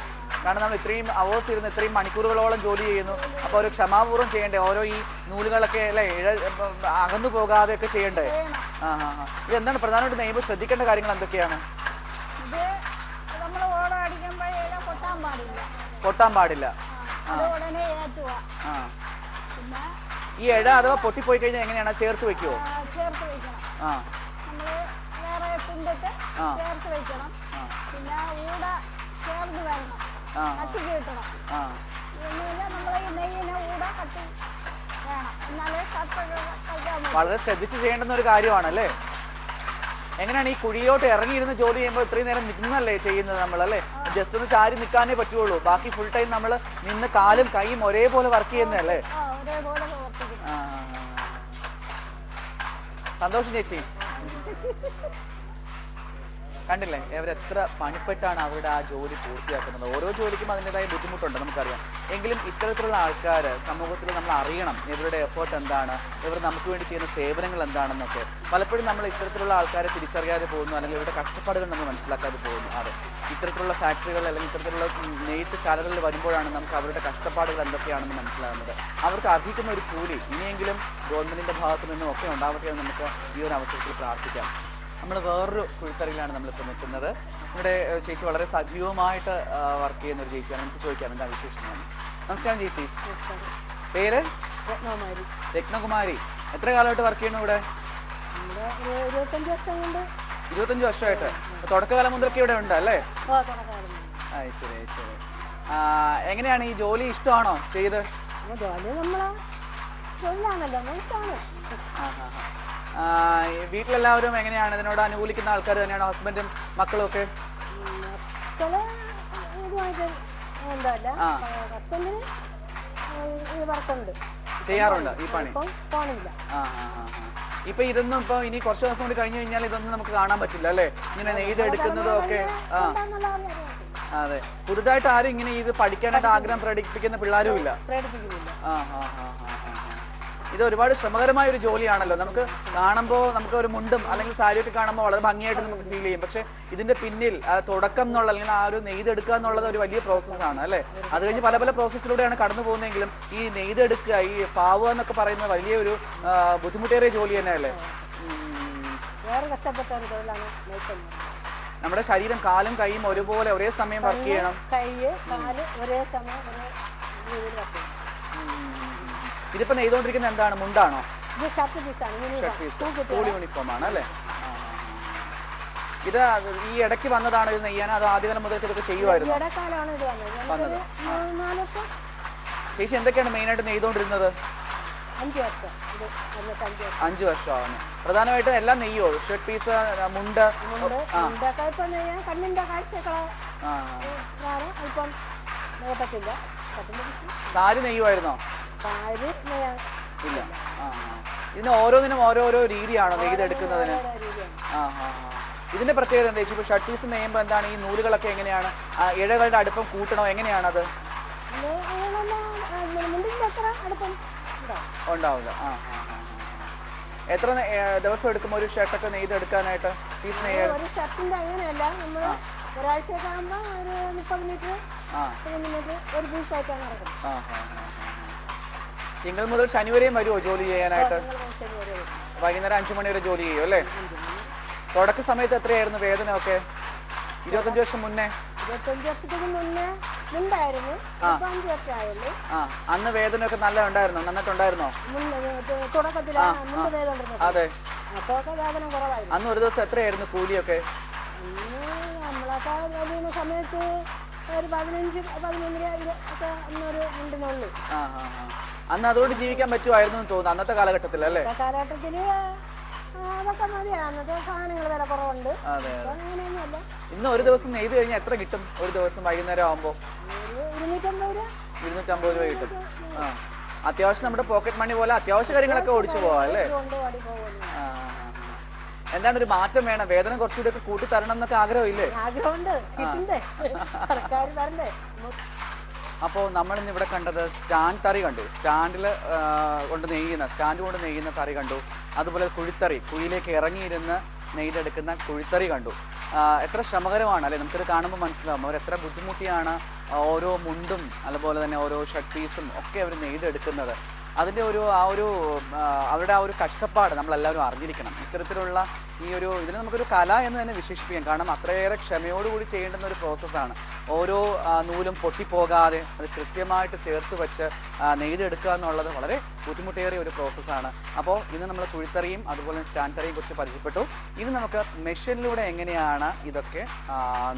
കാരണം നമ്മൾ ഇത്രയും അവേഴ്സ് ഇരുന്ന് ഇത്രയും മണിക്കൂറുകളോളം ജോലി ചെയ്യുന്നു. അപ്പോൾ ഒരു ക്ഷമാപൂർവ്വം ചെയ്യണ്ടേ? ഓരോ ഈ നൂലുകളൊക്കെ അല്ലേ അകന്നു പോകാതെ ഒക്കെ ചെയ്യണ്ടേ? ആ ഹാ ഹാ. ഇത് എന്താണ് പ്രധാനമായിട്ട് നെയ്യുമ്പോൾ ശ്രദ്ധിക്കേണ്ട കാര്യങ്ങൾ എന്തൊക്കെയാണ്? പൊട്ടാൻ പാടില്ല. ഈ ഇഴ അഥവാ പൊട്ടിപ്പോയി കഴിഞ്ഞാൽ എങ്ങനെയാണ്? ചേർത്ത് വെക്കുവോ? ആ, വളരെ ശ്രദ്ധിച്ച് ചെയ്യേണ്ടുന്ന ഒരു കാര്യമാണല്ലേ? എങ്ങനെയാണ് ഈ കുഴിയോട്ട് ഇറങ്ങിയിരുന്ന് ജോലി ചെയ്യുമ്പോൾ ഇത്രയും നേരം നിന്നല്ലേ ചെയ്യുന്നത് നമ്മളല്ലേ? ജസ്റ്റ് ഒന്ന് ചാരി നിൽക്കാനേ പറ്റുള്ളൂ. ബാക്കി ഫുൾ ടൈം നമ്മൾ നിന്ന് കാലും കൈയും ഒരേപോലെ വർക്ക് ചെയ്യുന്നതല്ലേ? സന്തോഷം ചേച്ചി. കണ്ടില്ലേ അവരെത്ര പണിപ്പെട്ടാണ് അവരുടെ ആ ജോലി പൂർത്തിയാക്കുന്നത്. ഓരോ ജോലിക്കും അതിൻ്റെതായ ബുദ്ധിമുട്ടുണ്ട് നമുക്കറിയാം. എങ്കിലും ഇത്തരത്തിലുള്ള ആൾക്കാർ സമൂഹത്തിൽ നമ്മൾ അറിയണം ഇവരുടെ എഫേർട്ട് എന്താണ്, ഇവർ നമുക്ക് വേണ്ടി ചെയ്യുന്ന സേവനങ്ങൾ എന്താണെന്നൊക്കെ. പലപ്പോഴും നമ്മൾ ഇത്തരത്തിലുള്ള ആൾക്കാരെ തിരിച്ചറിയാതെ പോകുന്നു, അല്ലെങ്കിൽ ഇവരുടെ കഷ്ടപ്പാടുകൾ നമ്മൾ മനസ്സിലാക്കാതെ പോകുന്നു. അതെ, ഇത്തരത്തിലുള്ള ഫാക്ടറികൾ അല്ലെങ്കിൽ ഇത്തരത്തിലുള്ള നെയ്ത്ത് ശാലകളിൽ വരുമ്പോഴാണ് നമുക്ക് അവരുടെ കഷ്ടപ്പാടുകൾ എന്തൊക്കെയാണെന്ന് മനസ്സിലാകുന്നത്. അവർക്ക് അർഹിക്കുന്ന ഒരു കൂലി ഇനിയെങ്കിലും ഗവൺമെൻറ്റിൻ്റെ ഭാഗത്തു നിന്നും ഒക്കെ ഉണ്ടാവട്ടെ എന്ന് നമുക്ക് ഈ ഒരു അവസരത്തിൽ പ്രാർത്ഥിക്കാം. നമ്മൾ വേറൊരു കുഴിത്തറിയിലാണ് നമ്മളിപ്പോൾ നിൽക്കുന്നത്. ഇവിടെ ചേച്ചി വളരെ സജീവമായിട്ട് വർക്ക് ചെയ്യുന്ന ഒരു ചേച്ചിയാണ്. നമുക്ക് ചോദിക്കാം എന്താ വിശേഷമാണ്. നമസ്കാരം ചേച്ചി, പേര്? രത്നകുമാരി. എത്ര കാലമായിട്ട് വർക്ക് ചെയ്യണം ഇവിടെ? 25 വർഷമായിട്ട്. തുടക്കകാലം മുതലൊക്കെ ഇവിടെ ഉണ്ട് അല്ലേ? ശരി ശരി. എങ്ങനെയാണ് ഈ ജോലി ഇഷ്ടമാണോ ചെയ്ത്? വീട്ടിലെല്ലാവരും എങ്ങനെയാണ് ഇതിനോട് അനുകൂലിക്കുന്ന ആൾക്കാർ തന്നെയാണോ? ഹസ്ബൻഡും മക്കളും ഒക്കെ ചെയ്യാറുണ്ട് ഈ പണി? ഇപ്പൊ ഇതൊന്നും ഇപ്പൊ ഇനി കുറച്ച് ദിവസം കൂടി കഴിഞ്ഞു കഴിഞ്ഞാൽ ഇതൊന്നും നമുക്ക് കാണാൻ പറ്റില്ല അല്ലേ? ഇങ്ങനെ നെയ്തെടുക്കുന്നതും ഒക്കെ. അതെ, പുതുതായിട്ട് ആരും ഇങ്ങനെ ഇത് പഠിക്കാനായിട്ട് ആഗ്രഹം പ്രകടിപ്പിക്കുന്ന പിള്ളേരും ഇല്ല. ഇത് ഒരുപാട് ശ്രമകരമായ ഒരു ജോലിയാണല്ലോ. നമുക്ക് കാണുമ്പോൾ നമുക്ക് ഒരു മുണ്ടും അല്ലെങ്കിൽ സാരിയൊക്കെ കാണുമ്പോൾ വളരെ ഭംഗിയായിട്ട് നമുക്ക് ഫീൽ ചെയ്യും. പക്ഷെ ഇതിന്റെ പിന്നിൽ തുടക്കം എന്നുള്ള അല്ലെങ്കിൽ ആ ഒരു നെയ്തെടുക്കുക എന്നുള്ളത് ഒരു വലിയ പ്രോസസ്സാണ് അല്ലേ? അത് കഴിഞ്ഞ് പല പല പ്രോസസ്സിലൂടെയാണ് കടന്നു പോകുന്നതെങ്കിലും ഈ നെയ്തെടുക്കുക, ഈ പാവുക എന്നൊക്കെ പറയുന്നത് വലിയൊരു ബുദ്ധിമുട്ടേറിയ ജോലി തന്നെ അല്ലേ? നമ്മുടെ ശരീരം കാലും കൈയും ഒരുപോലെ ഒരേ സമയം വർക്ക് ചെയ്യണം. ഇതിപ്പോ നെയ്തുകൊണ്ടിരിക്കുന്നത് എന്താണ്? മുണ്ടാണോ? സ്കൂൾ യൂണിഫോം ആണ് അല്ലേ? ഇത് ഈ ഇടയ്ക്ക് വന്നതാണ് ഇത് നെയ്യാൻ? അത് ആദ്യകാലം മുതൽ ഇതൊക്കെ ചെയ്യുമായിരുന്നു? ചേച്ചി എന്തൊക്കെയാണ് മെയിനായിട്ട് നെയ്തുകൊണ്ടിരുന്നത്? 5 വർഷം ഇത് വന്നിട്ട് 5 വർഷം 5 വർഷമാവുന്നു. പ്രധാനമായിട്ടും എല്ലാം നെയ്യോ? ഷർട്ട് പീസ്, മുണ്ട്. മുണ്ടൊക്കെ ഇപ്പം നെയ്യാൻ കണ്ണിൻ്റെ കാഴ്ചയൊക്കെ ആ, അല്പം നോക്കത്തില്ല. സാരി നെയ്യുമായിരുന്നോ? സാരി നെയ്യാൻ ഇല്ല. ആ, ഇതിന് ഓരോന്നിനും ഓരോരോ രീതിയാണോ നെയ്തെടുക്കുന്നതിന്? ആ, ആ, ആ. ഇതിന്റെ പ്രത്യേകത എന്താ വെച്ചാൽ ഇപ്പോൾ ഷർട്ട് പീസ് നെയ്യുമ്പോൾ എന്താണ് ഈ നൂലുകളൊക്കെ എങ്ങനെയാണ്? ഇഴകളുടെ അടുപ്പം കൂട്ടണോ? എങ്ങനെയാണത്? മുണ്ടിൻ്റെ അത്ര അടുപ്പം ഉണ്ടാവില്ല. ആ, ആ, ആ. എത്ര ദിവസം എടുക്കും ഒരു ഷർട്ടൊക്കെ നെയ്തെടുക്കാനായിട്ട്? പീസ് നെയ്യാൻ ഒരു ഷർട്ടിൻ്റെ അങ്ങനെയല്ല, നമ്മൾ ഒരാഴ്ചയൊക്കെ ആകുമ്പോൾ ഒരു 30 മീറ്റർ 30 മീറ്റർ ഒരു പീസായിട്ടാണ് നടക്കുന്നത്. ആ, ആ, ആ, ആ. തിങ്കൾ മുതൽ ശനി വരെയും വരുമോ ജോലി ചെയ്യാനായിട്ട്? വൈകുന്നേരം 5 മണി വരെ ജോലി ചെയ്യും അല്ലേ? തുടക്ക സമയത്ത് എത്രയായിരുന്നു വേതനം ഒക്കെ? 25 വർഷം മുന്നേ? 25 വർഷത്തിന് മുന്നേ ഉണ്ടായിരുന്നു. 5 വർഷമായുള്ളൂ. ആ, അന്ന് വേതനമൊക്കെ നല്ല ഉണ്ടായിരുന്നോ? നന്നായിട്ടുണ്ടായിരുന്നോ? തുടക്കത്തിലാണ് മുമ്പ് വേതനം ഉണ്ടായിരുന്നത്. അതെ. അപ്പോഴൊക്കെ വേതനം കുറവായിരുന്നു. അന്ന് ഒരു ദിവസം എത്രയായിരുന്നു കൂലിയൊക്കെ? നമ്മളൊക്കെ വരുന്ന സമയത്ത് ഒരു 15-15 ഒക്കെ അന്നൊരു മുണ്ടിനുള്ളൂ. ആ, ആ, ആ. അന്ന് അതുകൊണ്ട് ജീവിക്കാൻ പറ്റുമായിരുന്നു എന്ന് തോന്നുന്നു അന്നത്തെ കാലഘട്ടത്തിൽ അല്ലേ? കാലഘട്ടത്തിൽ അതൊക്കെ മതിയാണ്. അന്നത്തെ സാധനങ്ങൾ വില കുറവുണ്ട്. അങ്ങനെയൊന്നുമല്ല. ഇന്ന് ഒരു ദിവസം നെയ്ത് കഴിഞ്ഞാൽ എത്ര കിട്ടും? ഒരു ദിവസം വൈകുന്നേരം ആകുമ്പോൾ 250 രൂപ. 250 രൂപ കിട്ടും. ആ, അത്യാവശ്യം നമ്മുടെ പോക്കറ്റ് മണി പോലെ അത്യാവശ്യ കാര്യങ്ങളൊക്കെ ഓടിച്ചു പോവാം അല്ലേ? ആ, എന്താണ് ഒരു മാറ്റം വേണം, വേതനം കുറച്ചുകൂടി ഒക്കെ കൂട്ടി തരണം എന്നൊക്കെ ആഗ്രഹമില്ലേ? ആഗ്രഹമുണ്ട്, കിട്ടണ്ടേ, സർക്കാർ തരണ്ടേ. അപ്പോൾ നമ്മളിന്ന് ഇവിടെ കണ്ടത് സ്റ്റാൻഡ് തറി കണ്ടു. സ്റ്റാൻഡ് കൊണ്ട് നെയ്യുന്ന തറി കണ്ടു. അതുപോലെ കുഴിത്തറി, കുഴിയിലേക്ക് ഇറങ്ങിയിരുന്ന് നെയ്തെടുക്കുന്ന കുഴിത്തറി കണ്ടു. എത്ര ശ്രമകരമാണ് അല്ലേ? നമുക്കിത് കാണുമ്പോൾ മനസ്സിലാവും അവരെത്ര ബുദ്ധിമുട്ടിയാണ് ഓരോ മുണ്ടും അതുപോലെ തന്നെ ഓരോ ഷർട്ട് പീസും ഒക്കെ അവർ നെയ്തെടുക്കുന്നത്. അതിൻ്റെ അവരുടെ ആ ഒരു കഷ്ടപ്പാട് നമ്മളെല്ലാവരും അറിഞ്ഞിരിക്കണം. ഇത്തരത്തിലുള്ള ഇതിനെ നമുക്കൊരു കല എന്ന് തന്നെ വിശേഷിപ്പിക്കാം. കാരണം അത്രയേറെ ക്ഷമയോടുകൂടി ചെയ്യേണ്ടുന്ന ഒരു പ്രോസസ്സാണ്. ഓരോ നൂലും പൊട്ടിപ്പോകാതെ അത് കൃത്യമായിട്ട് ചേർത്ത് വെച്ച് നെയ്തെടുക്കുക എന്നുള്ളത് വളരെ ബുദ്ധിമുട്ടേറിയ ഒരു പ്രോസസ്സാണ്. അപ്പോൾ ഇന്ന് നമ്മൾ കുഴിത്തറിയും അതുപോലെ സ്റ്റാൻഡ് തറിയും കുറിച്ച് പരിചയപ്പെട്ടു. ഇനി നമുക്ക് മെഷീനിലൂടെ എങ്ങനെയാണ് ഇതൊക്കെ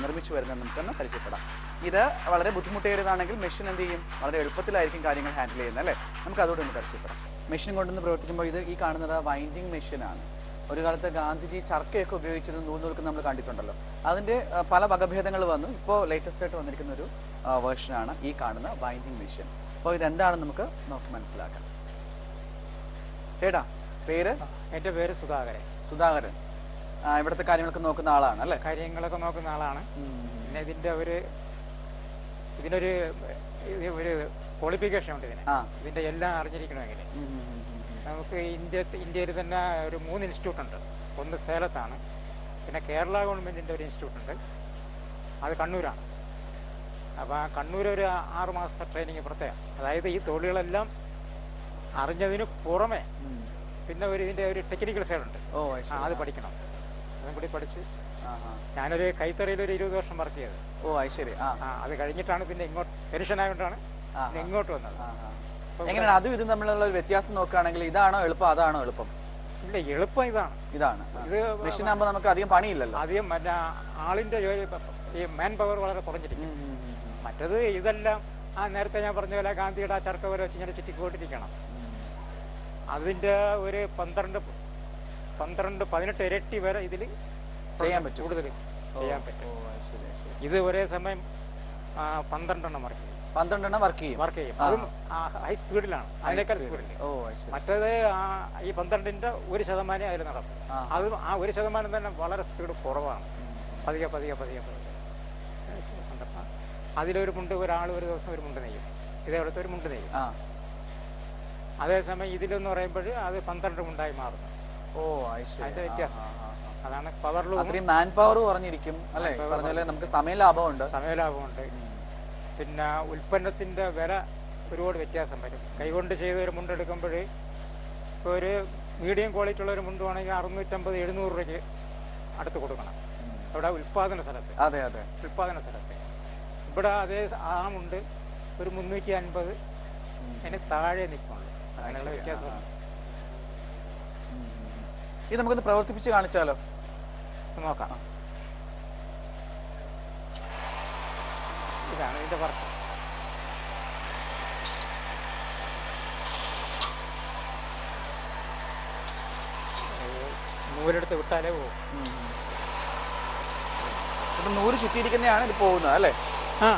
നിർമ്മിച്ചു വരുന്നത് നമുക്കൊന്ന് പരിചയപ്പെടാം. ഇത് വളരെ ബുദ്ധിമുട്ടേറിയതാണെങ്കിൽ മെഷീൻ എന്ത് ചെയ്യും? വളരെ എളുപ്പത്തിലായിരിക്കും കാര്യങ്ങൾ ഹാൻഡിൽ ചെയ്യുന്നത് അല്ലേ? നമുക്ക് അതോടെ ഒന്ന് പരിചയപ്പെടാം. മെഷീൻ കൊണ്ടുവന്ന് പ്രവർത്തിക്കുമ്പോൾ ഈ കാണുന്നത് വൈൻഡിങ് മെഷീനാണ്. ഒരു കാലത്ത് ഗാന്ധിജി ചർക്കയൊക്കെ ഉപയോഗിച്ചിരുന്ന നൂൽനൂൽക്ക് നമ്മൾ കണ്ടിട്ടുണ്ടല്ലോ. അതിൻ്റെ പല വകഭേദങ്ങൾ വന്നു. ഇപ്പോൾ ലേറ്റസ്റ്റ് ആയിട്ട് വന്നിരിക്കുന്ന ഒരു വേർഷനാണ് ഈ കാണുന്ന വൈൻഡിങ് മെഷീൻ. അപ്പോൾ ഇതെന്താണെന്ന് നമുക്ക് നോക്കി മനസ്സിലാക്കാം. ചേട്ടാ, പേര്? എൻ്റെ പേര് സുധാകരൻ. സുധാകരൻ ഇവിടുത്തെ കാര്യങ്ങളൊക്കെ നോക്കുന്ന ആളാണ് അല്ലേ? കാര്യങ്ങളൊക്കെ നോക്കുന്ന ആളാണ്. പിന്നെ ഇതിനൊരു ക്വാളിഫിക്കേഷൻ ഉണ്ട്. ഇതിൻ്റെ എല്ലാം അറിഞ്ഞിരിക്കണമെങ്കിൽ നമുക്ക് ഇന്ത്യയിൽ തന്നെ ഒരു 3 ഇൻസ്റ്റിറ്റ്യൂട്ട് ഉണ്ട്. ഒന്ന് സേലത്താണ്, പിന്നെ കേരള ഗവൺമെൻറ്റിൻ്റെ ഒരു ഇൻസ്റ്റിറ്റ്യൂട്ട് ഉണ്ട്, അത് കണ്ണൂരാണ്. അപ്പോൾ ആ കണ്ണൂർ ഒരു 6 മാസത്തെ ട്രെയിനിങ് പ്രത്യേകം. അതായത് ഈ തൊഴിലുകളെല്ലാം അറിഞ്ഞതിന് പുറമെ പിന്നെ ഇതിൻ്റെ ഒരു ടെക്നിക്കൽ സൈഡുണ്ട്, അത് പഠിക്കണം. അതും കൂടി പഠിച്ചു. ഞാനൊരു കൈത്തറിയിൽ ഒരു 20 വർഷം വർക്ക് ചെയ്തത്. ശരി. അത് കഴിഞ്ഞിട്ടാണ് പിന്നെ ഇങ്ങോട്ട് പെൻഷൻ ആയതുകൊണ്ടാണ് ഇങ്ങോട്ട് വന്നത്. എങ്ങനെയാണ് അതും ഇതും തമ്മിലുള്ള ഒരു വ്യത്യാസം നോക്കുകയാണെങ്കിൽ ഇതാണോ എളുപ്പം അതാണോ എളുപ്പം? ഇല്ല, എളുപ്പം ഇതാണ്. ഇത് മെഷീൻ ആകുമ്പോൾ നമുക്ക് അധികം പണിയില്ലല്ലോ. അധികം ആളിന്റെ ജോലി, ഈ മാൻ പവർ വളരെ കുറഞ്ഞിരിക്കും. മറ്റത് ഇതെല്ലാം നേരത്തെ ഞാൻ പറഞ്ഞ പോലെ ഗാന്ധിയുടെ ആ ചർക്ക പോലെ വെച്ച് ഇങ്ങനെ ചുറ്റിക്കൊണ്ടിരിക്കണം. അതിന്റെ ഒരു 12-18 ഇരട്ടി വരെ ഇതിൽ ചെയ്യാൻ പറ്റും, കൂടുതൽ ചെയ്യാൻ പറ്റും. ഇത് ഒരേ സമയം 12 എണ്ണം വർക്ക് ചെയ്യും. അതും ഹൈ സ്പീഡിലാണ്, അതിനേക്കാൾ സ്പീഡിൽ. മറ്റേത് ഈ 12ന്റെ 1% അതിൽ നടക്കും. അതും ആ 1% തന്നെ വളരെ സ്പീഡ് കുറവാണ്. പതിയെ അതിലൊരു മുണ്ട് ഒരാൾ ഒരു ദിവസം ഒരു മുണ്ട് നെയ്യും, ഇതേപോലത്തെ ഒരു മുണ്ട് നെയ്യും. അതേസമയം ഇതിലെന്ന് പറയുമ്പോൾ അത് 12 മുണ്ടായി മാറുന്നു. അതിന്റെ വ്യത്യാസം അതാണ്. പവറിലും മാൻ പവർ കുറഞ്ഞിരിക്കും അല്ലേ? പറഞ്ഞാലേ നമുക്ക് സമയ ലാഭമുണ്ട്. പിന്നെ ഉൽപ്പന്നത്തിന്റെ വില ഒരുപാട് വ്യത്യാസം വരും. കൈകൊണ്ട് ചെയ്ത ഒരു മുണ്ടെടുക്കുമ്പോൾ ഇപ്പോൾ ഒരു മീഡിയം ക്വാളിറ്റി ഉള്ള ഒരു മുണ്ടുവാണെങ്കിൽ 650-700 രൂപയ്ക്ക് അടുത്ത് കൊടുക്കണം അവിടെ ഉൽപ്പാദന സ്ഥലത്ത്. ഇവിടെ അതേ ആ മുണ്ട് ഒരു 350 അതിന് താഴെ നിൽക്കുന്നുള്ളൂ. അങ്ങനെയുള്ള വ്യത്യാസമാണ്. ഇത് നമുക്കൊന്ന് പ്രവർത്തിപ്പിച്ച് കാണിച്ചാലോ? നോക്കാം. ഇതാണ് ഇതിന്റെ വർക്ക്. നൂലെടുത്ത് വിട്ടാലേ പോകും. അപ്പം നൂല് ചുറ്റിയിരിക്കുന്നതാണ് ഇത് പോകുന്നത് അല്ലേ? ആ,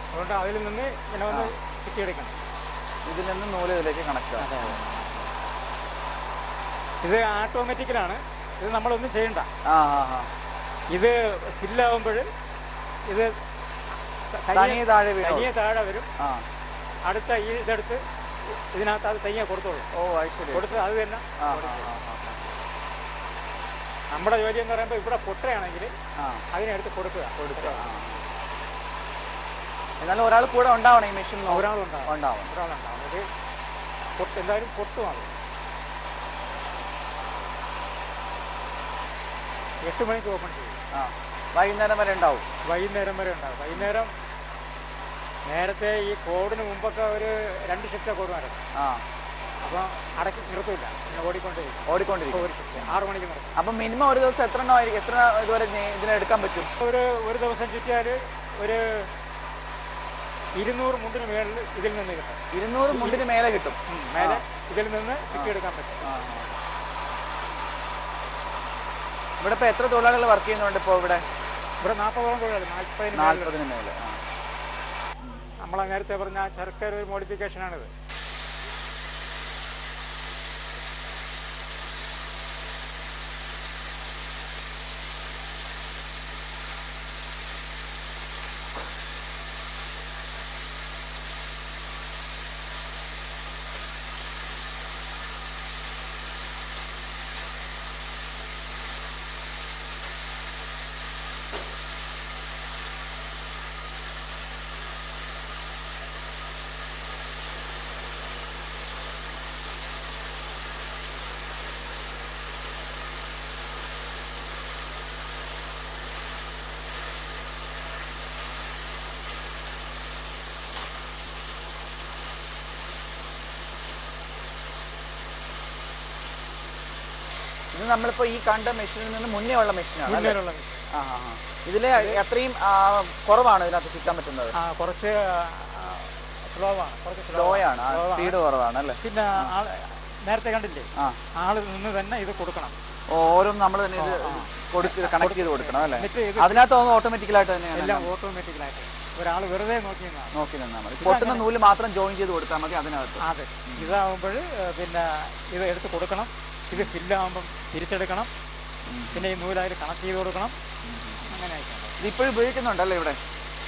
അതുകൊണ്ട് അതിൽ നിന്ന് ഇങ്ങനെ വന്ന് ചുറ്റിയെടുക്കണം. ഇതിൽ നിന്ന് നൂല് ഇതിലേക്ക് കണക്ട് അതെ, ഇത് ഓട്ടോമാറ്റിക്കലാണ്. ഇത് നമ്മളൊന്നും ചെയ്യണ്ട. ഇത് ഫില്ലാവുമ്പോൾ ഇത് തനിയെ താഴെ വീഴും. തനിയെ താഴെ വരും. അടുത്ത ഇതെടുത്ത് ഇതിനകത്ത് അത് തനിയെ കൊടുത്തോളൂ. ഓ ശരി. കൊടുത്ത് അത് തന്നെ നമ്മുടെ ജോലി എന്ന് പറയുമ്പോൾ ഇവിടെ പൊട്ടയാണെങ്കിൽ അതിനെടുത്ത് കൊടുക്കുക. എന്നാലും ഒരാൾ കൂടെ ഉണ്ടാവണം ഈ മെഷീൻ. ഒരാളുണ്ടാവും. ഇത് എന്തായാലും പൊട്ടുമാകും. 8 മണിക്ക് ഓപ്പൺ ചെയ്യും. വൈകുന്നേരം വരെ ഉണ്ടാവും. വൈകുന്നേരം നേരത്തെ ഈ കോവിഡിന് മുമ്പൊക്കെ ഒരു 2 ഷിഫ്റ്റ് കോവിഡായിരുന്നു. അപ്പോൾ അടക്കി നിർത്തില്ല, ഓടിക്കൊണ്ടിരിക്കും. ഒരു ഷിഫ്റ്റ് 6 മണിക്ക് നിർത്തും. അപ്പം മിനിമം ഒരു ദിവസം എത്ര ഇതുവരെ ഇതിനെടുക്കാൻ പറ്റും? ഒരു ദിവസം ചുറ്റിയാൽ ഒരു 200 മുണ്ടിന് മേളിൽ ഇതിൽ നിന്ന് കിട്ടും. 200 മുണ്ടിന് മേലെ കിട്ടും. മേലെ ഇതിൽ നിന്ന് ചുറ്റിയെടുക്കാൻ പറ്റും. ഇവിടെ ഇപ്പോൾ എത്ര തൊഴിലാളികൾ വർക്ക് ചെയ്യുന്നുണ്ട്? ഇപ്പോൾ ഇവിടെ 40ഓളം തൊഴിലാളി. 40-ന് മേലെ. നമ്മളെ നേരത്തെ പറഞ്ഞ ശർക്കര ഒരു മോഡിഫിക്കേഷനാണിത്. ഇത് നമ്മളിപ്പോൾ ഈ കണ്ട മെഷീനിൽ നിന്ന് മുന്നേ ഉള്ള മെഷീനാണ്. ഇതിൽ അത്രയും കുറവാണ് ഇതിനകത്ത് ചുറ്റാൻ പറ്റുന്നത്. കുറച്ച് സ്ലോ ആണ്, സ്പീഡ് കുറവാണ് അല്ലേ? പിന്നെ നേരത്തെ കണ്ടില്ലേ, ആള് നിന്ന് തന്നെ ഇത് കൊടുക്കണം. ഓരോന്നും നമ്മൾ തന്നെ ഇത് കണക്ട് ചെയ്ത് കൊടുക്കണം അല്ലേ? അതിനകത്ത് ഓട്ടോമാറ്റിക്കലായിട്ട് തന്നെയാണ്. എല്ലാം ഓട്ടോമാറ്റിക്കലായിട്ട് ഒരാൾ വെറുതെ നോക്കി നിന്നാൽ മതി. പൊട്ടുന്ന നൂല് മാത്രം ജോയിൻ ചെയ്ത് കൊടുത്താൽ മതി അതിനകത്ത്. അതെ, ഇതാവുമ്പോൾ പിന്നെ ഇത് എടുത്ത് കൊടുക്കണം. ഇത് ഫില്ലാകുമ്പം തിരിച്ചെടുക്കണം. പിന്നെ ഈ നൂലായിട്ട് കണക്ട് ചെയ്ത് കൊടുക്കണം. അങ്ങനെ ആയിട്ടുണ്ട്. ഇതിപ്പോഴും ഉപയോഗിക്കുന്നുണ്ടല്ലോ ഇവിടെ?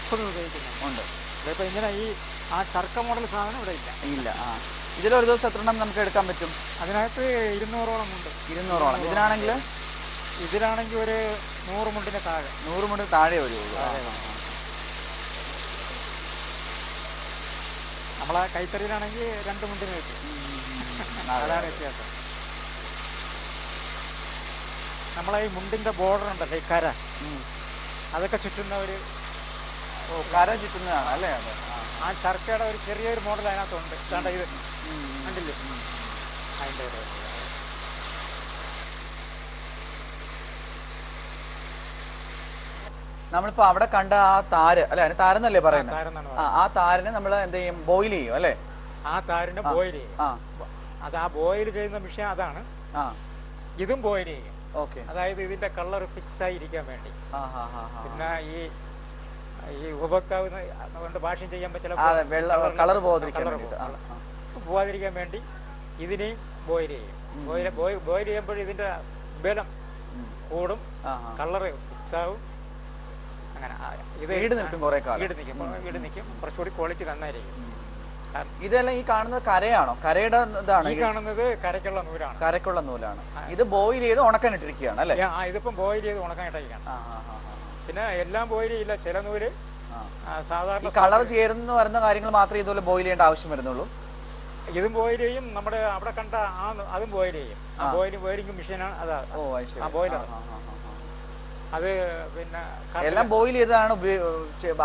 ഇപ്പോഴും ഉപയോഗിക്കുന്നുണ്ട്. ഇതിപ്പോൾ ഇങ്ങനെ ഈ ചർക്ക മോഡൽ സാധനം ഇവിടെ ഇല്ല. ഇതിലൊരു ദിവസം എത്ര എണ്ണം നമുക്ക് എടുക്കാൻ പറ്റും? അതിനകത്ത് 200ഓളം ഉണ്ട്. 200ഓളം. ഇതിലാണെങ്കിൽ ഒരു 100 മുണ്ടിന് താഴെ. 100 മുണ്ടിന് താഴെ വരുള്ളൂ. നമ്മളെ കൈത്തറിയിലാണെങ്കിൽ 2 മുണ്ടിന് കിട്ടും. അതാണ് വ്യത്യാസം. നമ്മളെ ഈ മുണ്ടിന്റെ ബോർഡർ ഉണ്ടല്ലോ, ഈ കര, അതൊക്കെ ചുറ്റുന്ന ഒരു കര ചുറ്റുന്നതാണ് അല്ലേ? അത് ആ ചർക്കയുടെ ഒരു ചെറിയൊരു മോഡൽ അതിനകത്തുണ്ട്. ഇതാണ്ട് ഇത് കണ്ടില്ലേ, അതിൻ്റെ ഒരു നമ്മളിപ്പോ അവിടെ കണ്ട ആ താര് അല്ലെ, അതിന് താരെന്നല്ലേ പറയുന്നത്? ആ താരിനെ നമ്മൾ എന്ത് ചെയ്യും? ബോയിൽ ചെയ്യും അല്ലേ? ആ താരിനെ ബോയിൽ ചെയ്യും. അത് ആ ബോയിൽ ചെയ്യുന്ന മെഷീൻ അതാണ്. ഇതും ബോയിൽ ചെയ്യും. അതായത് ഇതിന്റെ കളർ ഫിക്സ് ആയിരിക്കാൻ വേണ്ടി. പിന്നെ ഈ ഉപഭോക്താവ് കൊണ്ട് ഭാഷ്യം ചെയ്യുമ്പോൾ ചിലപ്പോൾ കളർ പോവാതിരിക്കാൻ വേണ്ടി ഇതിനെയും ബോയിൽ ചെയ്യും. ബോയിൽ ചെയ്യുമ്പോൾ ഇതിന്റെ ബലം കൂടും, കളർ ഫിക്സ് ആവും. അങ്ങനെ ഇത് ഈട് നിൽക്കും. കുറച്ചുകൂടി ക്വാളിറ്റി നന്നായിരിക്കും. ഇതെല്ലാം ഈ കാണുന്നത് കരയാണോ? കരയുടെ ഇതാണ് ഈ കാണുന്നത് കരക്കുള്ള നൂലാണ്. ഇത് ബോയിൽ ചെയ്ത് ഉണക്കാനിട്ടിരിക്കുകയാണ് അല്ലേ? ഇതിപ്പം ബോയിൽ ചെയ്ത് ഉണക്കാനിട്ടിരിക്കുകയാണ്. പിന്നെ എല്ലാം ബോയിൽ ചെയ്യില്ല, ചില നൂല് സാധാരണ കളർ ചേർന്ന് വരുന്ന കാര്യങ്ങൾ മാത്രമേ ഇതുപോലെ ബോയിൽ ചെയ്യേണ്ട ആവശ്യം വരുന്നുള്ളൂ. ഇതും ബോയിൽ ചെയ്യും. നമ്മുടെ അവിടെ കണ്ട അതും ബോയിൽ ചെയ്യും. ബോയിലിംഗ് മെഷീനാണ് അതാ. ബോയിലർ അത്. പിന്നെ എല്ലാം ബോയിൽ ചെയ്താണ്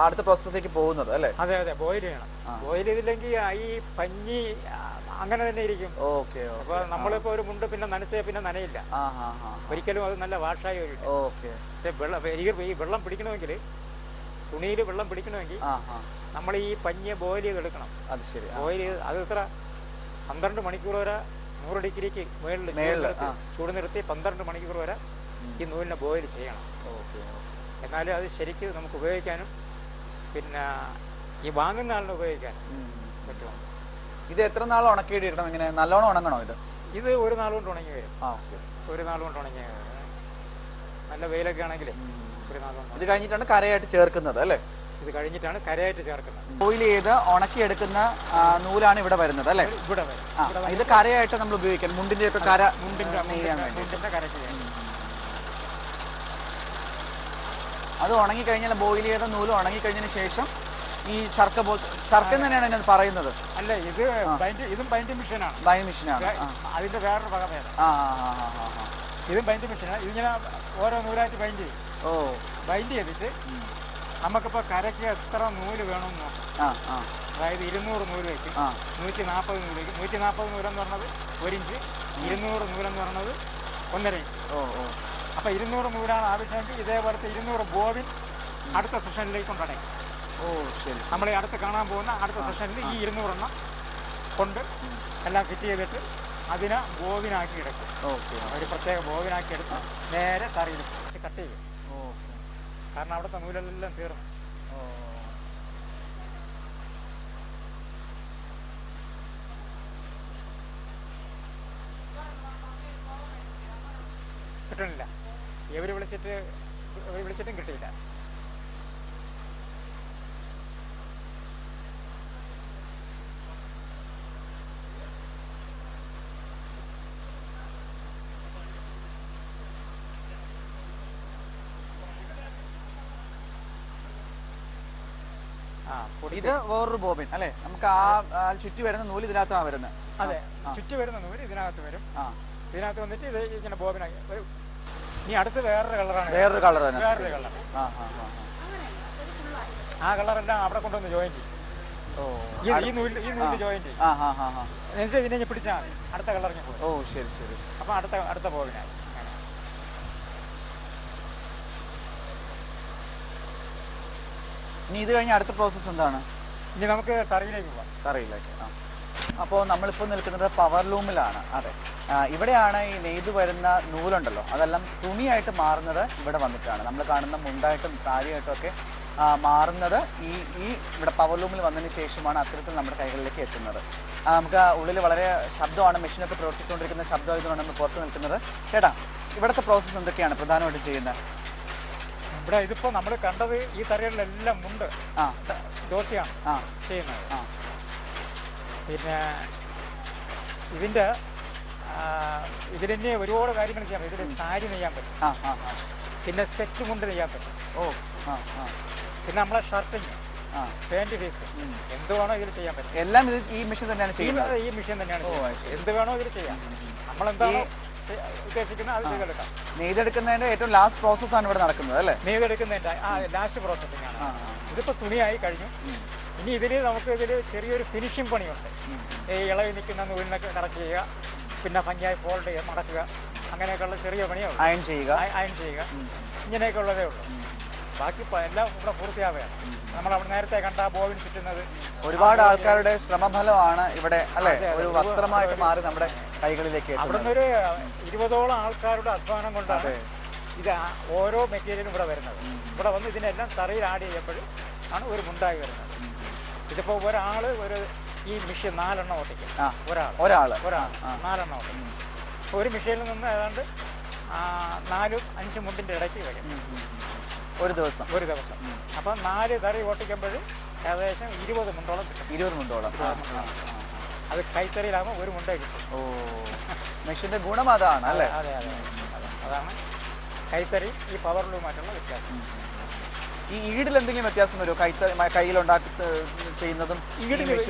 അടുത്ത പ്രോസസ്സിലേക്ക് പോകുന്നത് അല്ലേ? അതെ, ബോയിൽ ചെയ്യണം. ബോയിൽ ചെയ്തില്ലെങ്കിൽ ഈ പഞ്ഞി അങ്ങനെ തന്നെ ഇരിക്കും. അപ്പൊ നമ്മളിപ്പോ ഒരു മുണ്ട് പിന്നെ നനച്ച പിന്നെ നനയില്ല ഒരിക്കലും. അത് നല്ല വാഷായി വരും. ഈ വെള്ളം പിടിക്കണമെങ്കിൽ, തുണിയിൽ വെള്ളം പിടിക്കണമെങ്കിൽ നമ്മൾ ഈ പഞ്ഞിയെ ബോയിൽ ചെയ്തെടുക്കണം. അത് ശരി. ബോയിൽ ചെയ്ത് അത് എത്ര 12 മണിക്കൂർ വരെ 100 ഡിഗ്രിക്ക് മുകളിൽ ചൂട് നിർത്തി 12 മണിക്കൂർ വരെ ഈ നൂലിനെ ബോയിൽ ചെയ്യണം. എന്നാലും അത് ശരിക്കും നമുക്ക് ഉപയോഗിക്കാനും പിന്നെ ഈ വാങ്ങുന്ന ആളിനെ ഉപയോഗിക്കാനും പറ്റുമോ? ഇത് എത്ര നാൾ ഉണക്കിയിടണം? ഇങ്ങനെ നല്ലോണം ഉണങ്ങണോ ഇത്? ഇത് ഒരു നാൾ കൊണ്ട് ഉണങ്ങി വരും. ഒരു നാൾ കൊണ്ട് ഉണങ്ങി വരും. നല്ല വെയിലൊക്കെ ആണെങ്കിൽ ഒരു നാൾ കൊണ്ട്. ഇത് കഴിഞ്ഞിട്ടാണ് കരയായിട്ട് ചേർക്കുന്നത് അല്ലേ? ഇത് കഴിഞ്ഞിട്ടാണ് കരയായിട്ട് ചേർക്കുന്നത്. ബോയിൽ ചെയ്ത് ഉണക്കിയെടുക്കുന്ന നൂലാണ് ഇവിടെ വരുന്നത് അല്ലേ? ഇവിടെ വരും. ഇത് കരയായിട്ട് നമ്മൾ ഉപയോഗിക്കാം. മുണ്ടിന്റെ ഒക്കെ കര മുണ്ടിന്റെ കരയ്ക്ക് വേണ്ടി. അത് ഉണങ്ങിക്കഴിഞ്ഞാൽ ബോയിൽ ചെയ്ത നൂല് ഉണങ്ങിക്കഴിഞ്ഞതിന് ശേഷം ഈ ചർക്ക തന്നെയാണ് ഇതിനകത്ത് പറയുന്നത്. അല്ല, ഇതും ബൈൻഡിങ് മെഷീനാണ്. ബൈൻഡിങ് മെഷീനാണ്. അതിന്റെ വേറൊരു വകഭേദം. ഇതും ബൈൻഡിങ് മെഷീനാണ്. ഇതിങ്ങനെ ഓരോ നൂലായിട്ട് ബൈൻഡ് ചെയ്യും. ബൈൻഡ് ചെയ്തിട്ട് നമുക്കിപ്പോൾ കരയ്ക്ക് എത്ര നൂല് വേണമെന്ന് നോക്കാം. അതായത് 200 നൂല് വയ്ക്കും, 140 നൂല് വയ്ക്കും. 140 നൂലെന്ന് പറഞ്ഞത് 1 ഇഞ്ച്, 200 നൂലെന്ന് പറഞ്ഞത് 1.5 ഇഞ്ച്. അപ്പോൾ 200 നൂലാണ് ആവശ്യമെങ്കിൽ ഇതേപോലത്തെ 200 ബോബിൻ അടുത്ത സെഷനിലേക്ക് കൊണ്ടുവരണം. നമ്മൾ അടുത്ത് കാണാൻ പോകുന്ന അടുത്ത സെഷനിൽ ഈ 200 എണ്ണം കൊണ്ട് എല്ലാം ഫിറ്റ് ചെയ്തിട്ട് അതിനെ ബോബിനാക്കി എടുക്കും. ഒരു പ്രത്യേക ബോബിനാക്കി എടുത്ത് നേരെ തറയിൽ വെച്ച് കട്ട് ചെയ്യും. കാരണം അവിടുത്തെ നൂലെല്ലാം തീർന്നു. കിട്ടണില്ല. ഇവർ വിളിച്ചിട്ടും കിട്ടിയില്ല. ഇത് വേറൊരു ബോബിൻ അല്ലേ? നമുക്ക് ആ ചുറ്റി വരുന്ന നൂല് ഇതിനകത്താണ് വരുന്നത്. അതെ, ചുറ്റി വരുന്ന നൂല് ഇതിനകത്ത് വരും. ഇതിനകത്ത് വന്നിട്ട് ഇത് ഇങ്ങനെ ബോബിനാക്കി വരും. ഇനി അടുത്ത് വേറൊരു കളറാണ്. വേറൊരു കളർ. ആ കളറെല്ലാം അവിടെ കൊണ്ടുവന്ന് ജോയിൻ ചെയ്യും. ഈ നൂല് ജോയിൻ ചെയ്യും. എന്നിട്ട് ഇതിനെ പിടിച്ചാൽ മതി. അടുത്ത കളറിന് പോകും. ശരി. അപ്പൊ അടുത്ത ബോബിനായി. ഇനി ഇത് കഴിഞ്ഞ അടുത്ത പ്രോസസ്സ് എന്താണ്? ഇനി നമുക്ക് തറയിലേക്ക് പോകാം. തറയിലേക്ക്. അപ്പോൾ നമ്മളിപ്പോൾ നിൽക്കുന്നത് പവർ ലൂമിലാണ്. അതെ, ഇവിടെയാണ് ഈ നെയ്ത് വരുന്ന നൂലുണ്ടല്ലോ അതെല്ലാം തുണിയായിട്ട് മാറുന്നത് ഇവിടെ വന്നിട്ടാണ്. നമ്മൾ കാണുന്ന മുണ്ടായിട്ടും സാരിയായിട്ടും ഒക്കെ മാറുന്നത് ഈ ഇവിടെ പവർ ലൂമിൽ വന്നതിന് ശേഷമാണ് അത്തരത്തിൽ നമ്മുടെ കൈകളിലേക്ക് എത്തുന്നത്. നമുക്ക് ഉള്ളിൽ വളരെ ശബ്ദമാണ്, മെഷീനൊക്കെ പ്രവർത്തിച്ചുകൊണ്ടിരിക്കുന്ന ശബ്ദമായതുകൊണ്ട് നമ്മൾ പുറത്ത് നിൽക്കുന്നത്. ചേട്ടാ, ഇവിടുത്തെ പ്രോസസ്സ് എന്തൊക്കെയാണ് പ്രധാനമായിട്ട് ചെയ്യുന്നത്? ഇവിടെ ഇതിപ്പോ നമ്മൾ കണ്ടത് ഈ തറകളിലെല്ലാം മുണ്ട് ധോത്തിയാണ് ചെയ്യുന്നത്. പിന്നെ ഇതിലെന്നെ ഒരുപാട് കാര്യങ്ങൾ ചെയ്യാൻ പറ്റും. ഇതിൽ സാരി നെയ്യാൻ പറ്റും, പിന്നെ സെറ്റ് മുണ്ട് നെയ്യാൻ പറ്റും, പിന്നെ നമ്മളെ ഷർട്ടിങ്, പാൻറ് പീസ്, എന്ത് വേണോ ഇതിൽ ചെയ്യാൻ പറ്റും. എല്ലാം ഈ മെഷീൻ തന്നെയാണ് ചെയ്യുന്നത്. ഈ മെഷീൻ തന്നെയാണ് എന്ത് വേണോ ഇതിൽ ചെയ്യാം. നമ്മളെന്താണോ ഉദ്ദേശിക്കുന്നത് അത് ചെയ്തെടുക്കാം. നെയ്തെടുക്കുന്നതിന്റെ ഏറ്റവും ലാസ്റ്റ് പ്രോസസ്സാണ് ഇവിടെ നടക്കുന്നത് അല്ലേ? നെയ്തെടുക്കുന്നതിന്റെ ലാസ്റ്റ് പ്രോസസ്സിംഗ് ആണ്. ഇതിപ്പോ തുണിയായി കഴിഞ്ഞു. ഇനി ഇതിൽ നമുക്ക് ചെറിയൊരു ഫിനിഷിംഗ് പണിയുണ്ട്. ഈ ഇളകി നിൽക്കുന്ന നൂലിനൊക്കെ കറക്റ്റ് ചെയ്യുക, പിന്നെ ഭംഗിയായി ഫോൾഡ് ചെയ്യുക, മടക്കുക, അങ്ങനെയൊക്കെയുള്ള ചെറിയ പണിയാണ്. അയൺ ചെയ്യുക, ഇങ്ങനെയൊക്കെ ഉള്ളതേ ഉള്ളൂ. ബാക്കി എല്ലാം ഇവിടെ പൂർത്തിയാവുകയാണ്. നമ്മൾ അവിടെ നേരത്തെ കണ്ട ബോബിൻ ചുറ്റുന്നത് ഒരുപാട് ആൾക്കാരുടെ ശ്രമഫലമാണ് ഇവിടെ അല്ലെ? ഒരു വസ്ത്രമായിട്ട് മാറി നമ്മുടെ കൈകളിലേക്ക്. അവിടെ നിന്നൊരു 20ഓളം ആൾക്കാരുടെ അധ്വാനം കൊണ്ടാണ് ഇത് ഓരോ മെറ്റീരിയലും ഇവിടെ വരുന്നത്. ഇവിടെ വന്ന് ഇതിനെല്ലാം തറയിൽ ആഡ് ചെയ്യുമ്പോഴും ആണ് ഒരു മുണ്ടായി വരുന്നത്. ഇതിപ്പോ ഒരു ഈ മെഷീൻ 4 എണ്ണം ഓട്ടിക്കും. ഒരാൾ 4 എണ്ണം ഓട്ടിക്കും. ഒരു മെഷീനിൽ നിന്ന് ഏതാണ്ട് 4-5 മുണ്ടിന്റെ ഇടയ്ക്ക് വരും ഒരു ദിവസം. അപ്പം 4 തറി ഓട്ടിക്കുമ്പോൾ ഏകദേശം 20 മുണ്ടോളം കിട്ടും. 20 മുണ്ടോളം. അത് കൈത്തറിയിലാകുമ്പോൾ ഒരു മുണ്ടേ കിട്ടും. മെഷീന്റെ ഗുണം അതാണ് അല്ലേ? അതെ, അതാണ് കൈത്തറി ഈ പവർ ലൂമായിട്ടുള്ള വ്യത്യാസം. ഈ ഈടിൽ എന്തെങ്കിലും വ്യത്യാസം വരുമോ? കയ്യിലുണ്ടാക്കി ചെയ്യുന്നതും ഈടിൽ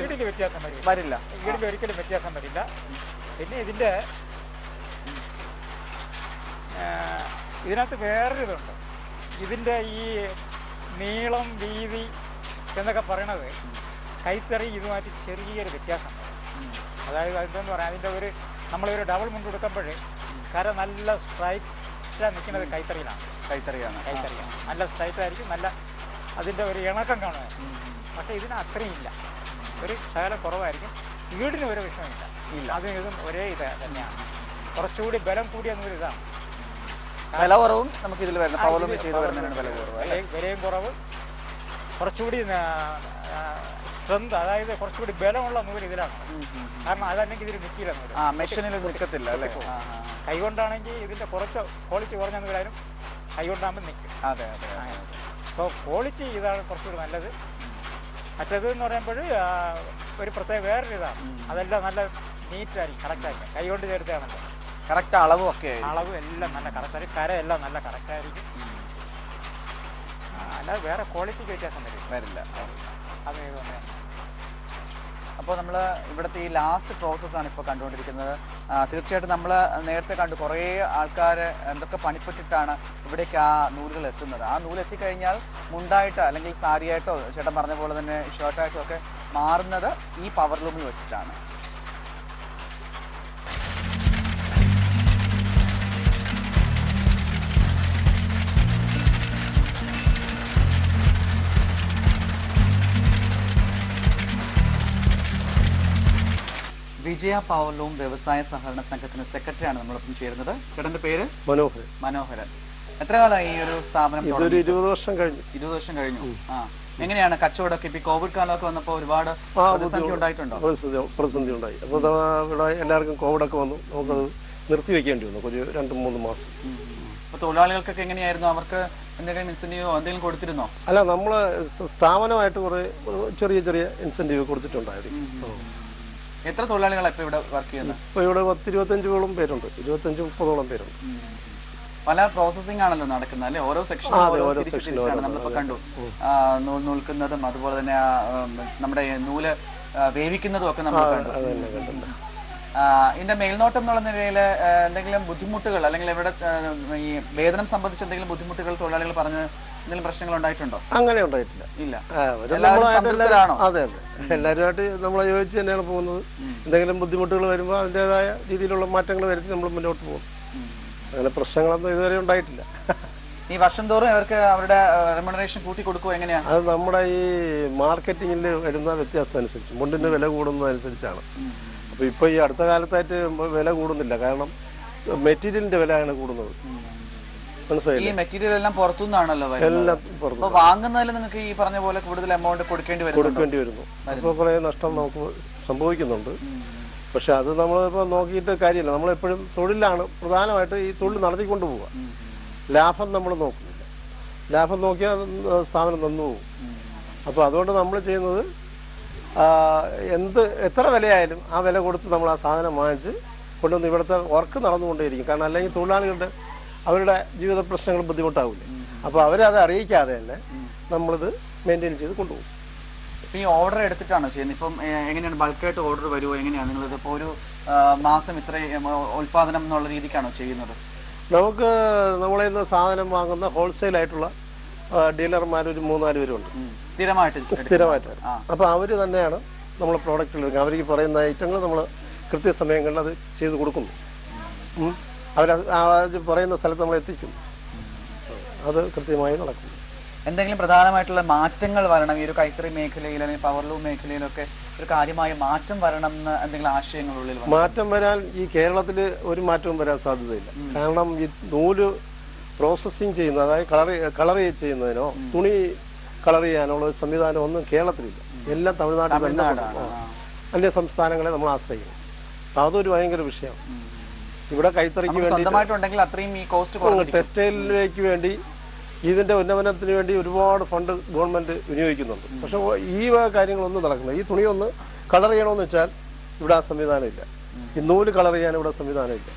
വ്യത്യാസം വരില്ല. ഈടിൽ ഒരിക്കലും വ്യത്യാസം വരില്ല. പിന്നെ ഇതിനകത്ത് വേറൊരു ഇതുണ്ട്. ഇതിൻ്റെ ഈ നീളം, വീതി എന്നൊക്കെ പറയണത് കൈത്തറി ഇതുമായിട്ട് ചെറിയൊരു വ്യത്യാസം. അതായത് അതെന്ന് പറയാം, അതിൻ്റെ നമ്മളൊരു ഡബിൾ മുണ്ട് കൊടുക്കുമ്പോൾ കര നല്ല സ്ട്രൈറ്റാണ് നിൽക്കുന്നത് കൈത്തറിയാണ്. നല്ല സ്ട്രൈറ്റ് ആയിരിക്കും, നല്ല അതിൻ്റെ ഒരു ഇണക്കം കാണുക. പക്ഷേ ഇതിന് അത്രയും ഇല്ല, ഒരു ശകലം കുറവായിരിക്കും. വീടിന് ഒരു വിഷയമില്ല. അതും ഇതും ഒരേ ഇത് തന്നെയാണ്. കുറച്ചുകൂടി ബലം കൂടിയ നൂലിതാണ്. വില കുറവും നമുക്ക് ഇതിൽ വരുന്നത് പവർ ലൂം ചെയ്ത് വരുന്നതിനാണ് വില കുറവ്. വിലയും കുറവ്, കുറച്ചുകൂടി സ്ട്രെങ്ത്, അതായത് കുറച്ചുകൂടി ബലമുള്ള നൂല് ഇതിലാണ്. കാരണം അതല്ലെങ്കിൽ ഇതിൽ നിൽക്കില്ല നൂല്. മെഷീനിൽ നിൽക്കത്തില്ല അല്ലേ? കൈകൊണ്ടാണെങ്കിൽ ഇതിന്റെ കുറച്ച് ക്വാളിറ്റി കുറഞ്ഞ നൂലായാലും കൈകൊണ്ടാകുമ്പോൾ നിൽക്കും. അതെ അതെ. അപ്പോൾ ക്വാളിറ്റി ഇതാണ് കുറച്ചുകൂടി നല്ലത്. മറ്റേത് എന്ന് പറയുമ്പോൾ ഒരു പ്രത്യേക വേറൊരു ഇതാണ്. അതെല്ലാം നല്ല നീറ്റായിരിക്കും, കറക്റ്റായിരിക്കും. കൈകൊണ്ട് ചേർത്താണല്ലോ. കറക്റ്റ് അളവും ഒക്കെ അളവ് എല്ലാം നല്ല കറക്റ്റായിരിക്കും, കരയെല്ലാം നല്ല കറക്റ്റായിരിക്കും. അല്ലാതെ വേറെ ക്വാളിറ്റിക്ക് വ്യത്യാസം വരില്ല. അത് തന്നെ. അപ്പോൾ നമ്മൾ ഇവിടുത്തെ ഈ ലാസ്റ്റ് പ്രോസസ്സാണ് ഇപ്പോൾ കണ്ടുകൊണ്ടിരിക്കുന്നത്. തീർച്ചയായിട്ടും നമ്മൾ നേരത്തെ കണ്ടു കുറേ ആൾക്കാർ എന്തൊക്കെ പണിപ്പെട്ടിട്ടാണ് ഇവിടേക്ക് ആ നൂലുകൾ എത്തുന്നത്. ആ നൂല് എത്തിക്കഴിഞ്ഞാൽ മുണ്ടായിട്ടോ അല്ലെങ്കിൽ സാരിയായിട്ടോ ചേട്ടൻ പറഞ്ഞ പോലെ തന്നെ ഷർട്ടായിട്ടോ ഒക്കെ മാറുന്നത് ഈ പവർ ലൂമിൽ വെച്ചിട്ടാണ്. വിജയ പവർ ലൂം വ്യവസായ സഹകരണ സംഘത്തിന്റെ സെക്രട്ടറിയാണ് നമ്മളൊപ്പം ചേരുന്നത്. ചേട്ടന്റെ പേര്? മനോഹരൻ. മനോഹരൻ. എത്ര കാലമായി ഈ ഒരു സ്ഥാപനം? 20 വർഷം കഴിഞ്ഞു. 20 വർഷം കഴിഞ്ഞു. എങ്ങനെയാണ് കച്ചവടമൊക്കെ? ഇപ്പൊ കോവിഡ് കാലമൊക്കെ വന്നപ്പോൾ ഒരുപാട് പ്രതിസന്ധി ഉണ്ടായിട്ടുണ്ടോ? പ്രതിസന്ധി ഉണ്ടായി. അപ്പോൾ ഇവിടെ എല്ലാവർക്കും കോവിഡൊക്കെ വന്നു. നമുക്കത് നിർത്തിവെക്കേണ്ടി വന്നു ഒരു 2-3 മാസം. അപ്പൊ തൊഴിലാളികൾക്കൊക്കെ എങ്ങനെയായിരുന്നു? അവർക്ക് എന്തെങ്കിലും ഇൻസെന്റീവോ എന്തെങ്കിലും കൊടുത്തിരുന്നോ? അല്ല, നമ്മൾ സ്ഥാപനമായിട്ട് കുറെ ചെറിയ ചെറിയ ഇൻസെന്റീവ് കൊടുത്തിട്ടുണ്ടായിരുന്നു. എത്ര തൊഴിലാളികളാണ് ഇപ്പൊ ഇവിടെ വർക്ക് ചെയ്യുന്നത്? ഇപ്പൊ ഇവിടെ 10-25 പേരുണ്ട്. 25-30 പേരുണ്ട്. പല പ്രോസസ്സിംഗ് ആണല്ലോ നടക്കുന്നത് അല്ലെ? ഓരോ സെക്ഷനാണ് നമ്മളിപ്പോ കണ്ടു. നൂൽ നൂൽക്കുന്നതും അതുപോലെ തന്നെ നമ്മുടെ നൂല് വേവിക്കുന്നതും ഒക്കെ നമ്മൾ കണ്ടു. ഇതിന്റെ മേൽനോട്ടം എന്നുള്ള നിലയിൽ എന്തെങ്കിലും ബുദ്ധിമുട്ടുകൾ അല്ലെങ്കിൽ ഇവിടെ ഈ വേതനം സംബന്ധിച്ച് എന്തെങ്കിലും ബുദ്ധിമുട്ടുകൾ തൊഴിലാളികൾ പറഞ്ഞ് എന്തെങ്കിലും പ്രശ്നങ്ങൾ ഉണ്ടായിട്ടുണ്ടോ? അങ്ങനെ ഉണ്ടായിട്ടില്ല. ഇല്ല. അതെ അതെ, എല്ലാവരുമായിട്ട് നമ്മൾ യോജിച്ച് തന്നെയാണ് പോകുന്നത്. എന്തെങ്കിലും ബുദ്ധിമുട്ടുകൾ വരുമ്പോൾ അതിൻ്റെതായ രീതിയിലുള്ള മാറ്റങ്ങൾ വരുത്തി നമ്മൾ മുന്നോട്ട് പോകും. അങ്ങനെ പ്രശ്നങ്ങളൊന്നും ഇതുവരെ ഉണ്ടായിട്ടില്ല. ഈ വർഷം തോറും അവർക്ക് അവരുടെ റെമ്യൂണറേഷൻ കൂട്ടി കൊടുക്കുമോ? എങ്ങനെയാണ് അത്? നമ്മുടെ ഈ മാർക്കറ്റിങ്ങിൽ വരുന്ന വ്യത്യാസം അനുസരിച്ച്, മുണ്ടിന് വില കൂടുന്നതനുസരിച്ചാണ്. അപ്പോൾ ഇപ്പോൾ ഈ അടുത്ത കാലത്തായിട്ട് വില കൂടുന്നില്ല. കാരണം മെറ്റീരിയലിന്റെ വിലയാണ് കൂടുന്നത്. ഈ മെറ്റീരിയൽ എല്ലാം പുറത്തുനിന്നാണല്ലോ എല്ലാം പുറത്തു. വാങ്ങുന്നതിൽ നിങ്ങൾക്ക് ഈ പറഞ്ഞ പോലെ കൂടുതൽ എമൗണ്ട് കൊടുക്കേണ്ടി വരുന്നു. അപ്പോൾ കുറേ നഷ്ടം നമുക്ക് സംഭവിക്കുന്നുണ്ട്. പക്ഷെ അത് നമ്മളിപ്പോൾ നോക്കിയിട്ട് കാര്യമില്ല. നമ്മളെപ്പോഴും തൊഴിലാണ് പ്രധാനമായിട്ട് ഈ തൊഴിൽ നടത്തിക്കൊണ്ട് പോവുക. ലാഭം നമ്മൾ നോക്കുന്നില്ല. ലാഭം നോക്കിയാൽ സ്ഥാപനം നന്നു പോകും. അപ്പോൾ അതുകൊണ്ട് നമ്മൾ ചെയ്യുന്നത് എത്ര വിലയായാലും ആ വില കൊടുത്ത് നമ്മൾ ആ സാധനം വാങ്ങിച്ച് കൊണ്ടുവന്ന് ഇവിടുത്തെ വർക്ക് നടന്നുകൊണ്ടേയിരിക്കും. കാരണം അല്ലെങ്കിൽ തൊഴിലാളികളുടെ അവരുടെ ജീവിത പ്രശ്നങ്ങൾ ബുദ്ധിമുട്ടാവില്ലേ? അപ്പോൾ അവരത് അറിയിക്കാതെ തന്നെ നമ്മളിത് മെയിൻറ്റെയിൻ ചെയ്ത് കൊണ്ടുപോകും. ഇപ്പം ഈ ഓർഡർ എടുത്തിട്ടാണോ ചെയ്യുന്നത്? ഇപ്പം എങ്ങനെയാണ്? ബൾക്കായിട്ട് ഓർഡർ വരുമോ? എങ്ങനെയാണ് നിങ്ങളിത് ഇപ്പോൾ ഒരു മാസം ഇത്ര ഉൽപ്പാദനം എന്നുള്ള രീതിക്കാണോ ചെയ്യുന്നത്? നമുക്ക് നമ്മളെ ഇന്ന് സാധനം വാങ്ങുന്ന ഹോൾസെയിലായിട്ടുള്ള ഡീലർമാർ ഒരു 3-4 പേരുണ്ട് സ്ഥിരമായിട്ട്. അപ്പോൾ അവർ തന്നെയാണ് നമ്മൾ പ്രോഡക്റ്റുകൾ എടുക്കുക. അവർക്ക് പറയുന്ന ഐറ്റങ്ങൾ നമ്മൾ കൃത്യസമയങ്ങളിൽ അത് ചെയ്ത് കൊടുക്കുന്നു. അവർ പറയുന്ന സ്ഥലത്ത് നമ്മൾ എത്തിക്കുന്നു. അത് കൃത്യമായി നടക്കുന്നു. എന്തെങ്കിലും പ്രധാനമായിട്ടുള്ള മാറ്റങ്ങൾ വരണം ഈ ഒരു കൈത്തറി മേഖലയിൽ അല്ലെങ്കിൽ പവർ ലൂം മേഖലയിലൊക്കെ ഒരു കാര്യമായ മാറ്റം വരണം എന്ന് എന്തെങ്കിലും ആശയങ്ങളുള്ളിൽ? മാറ്റം വരാൻ ഈ കേരളത്തിൽ ഒരു മാറ്റവും വരാൻ സാധ്യതയില്ല. കാരണം ഈ നൂല് പ്രോസസ്സിങ് ചെയ്യുന്ന, അതായത് കളർ ചെയ്യുന്നതിനോ തുണി കളർ ചെയ്യാനുള്ള ഒരു സംവിധാനം ഒന്നും കേരളത്തിലില്ല. എല്ലാം തമിഴ്നാട്ടിൽ തന്നെ, അന്യ സംസ്ഥാനങ്ങളെ നമ്മൾ ആശ്രയിക്കണം. അതൊരു ഭയങ്കര വിഷയമാണ്. ഇവിടെ കൈത്തറിക്ക് വേണ്ടി, ടെക്സ്റ്റൈലിലേക്ക് വേണ്ടി, ഇതിൻ്റെ ഉന്നമനത്തിന് വേണ്ടി ഒരുപാട് ഫണ്ട് ഗവൺമെൻറ് വിനിയോഗിക്കുന്നുണ്ട്. പക്ഷെ ഈ കാര്യങ്ങളൊന്നും നടക്കുന്നില്ല. ഈ തുണിയൊന്ന് കളർ ചെയ്യണമെന്ന് വെച്ചാൽ ഇവിടെ ആ സംവിധാനം ഇല്ല. ഈ നൂല് കളർ ചെയ്യാൻ ഇവിടെ സംവിധാനം ഇല്ല.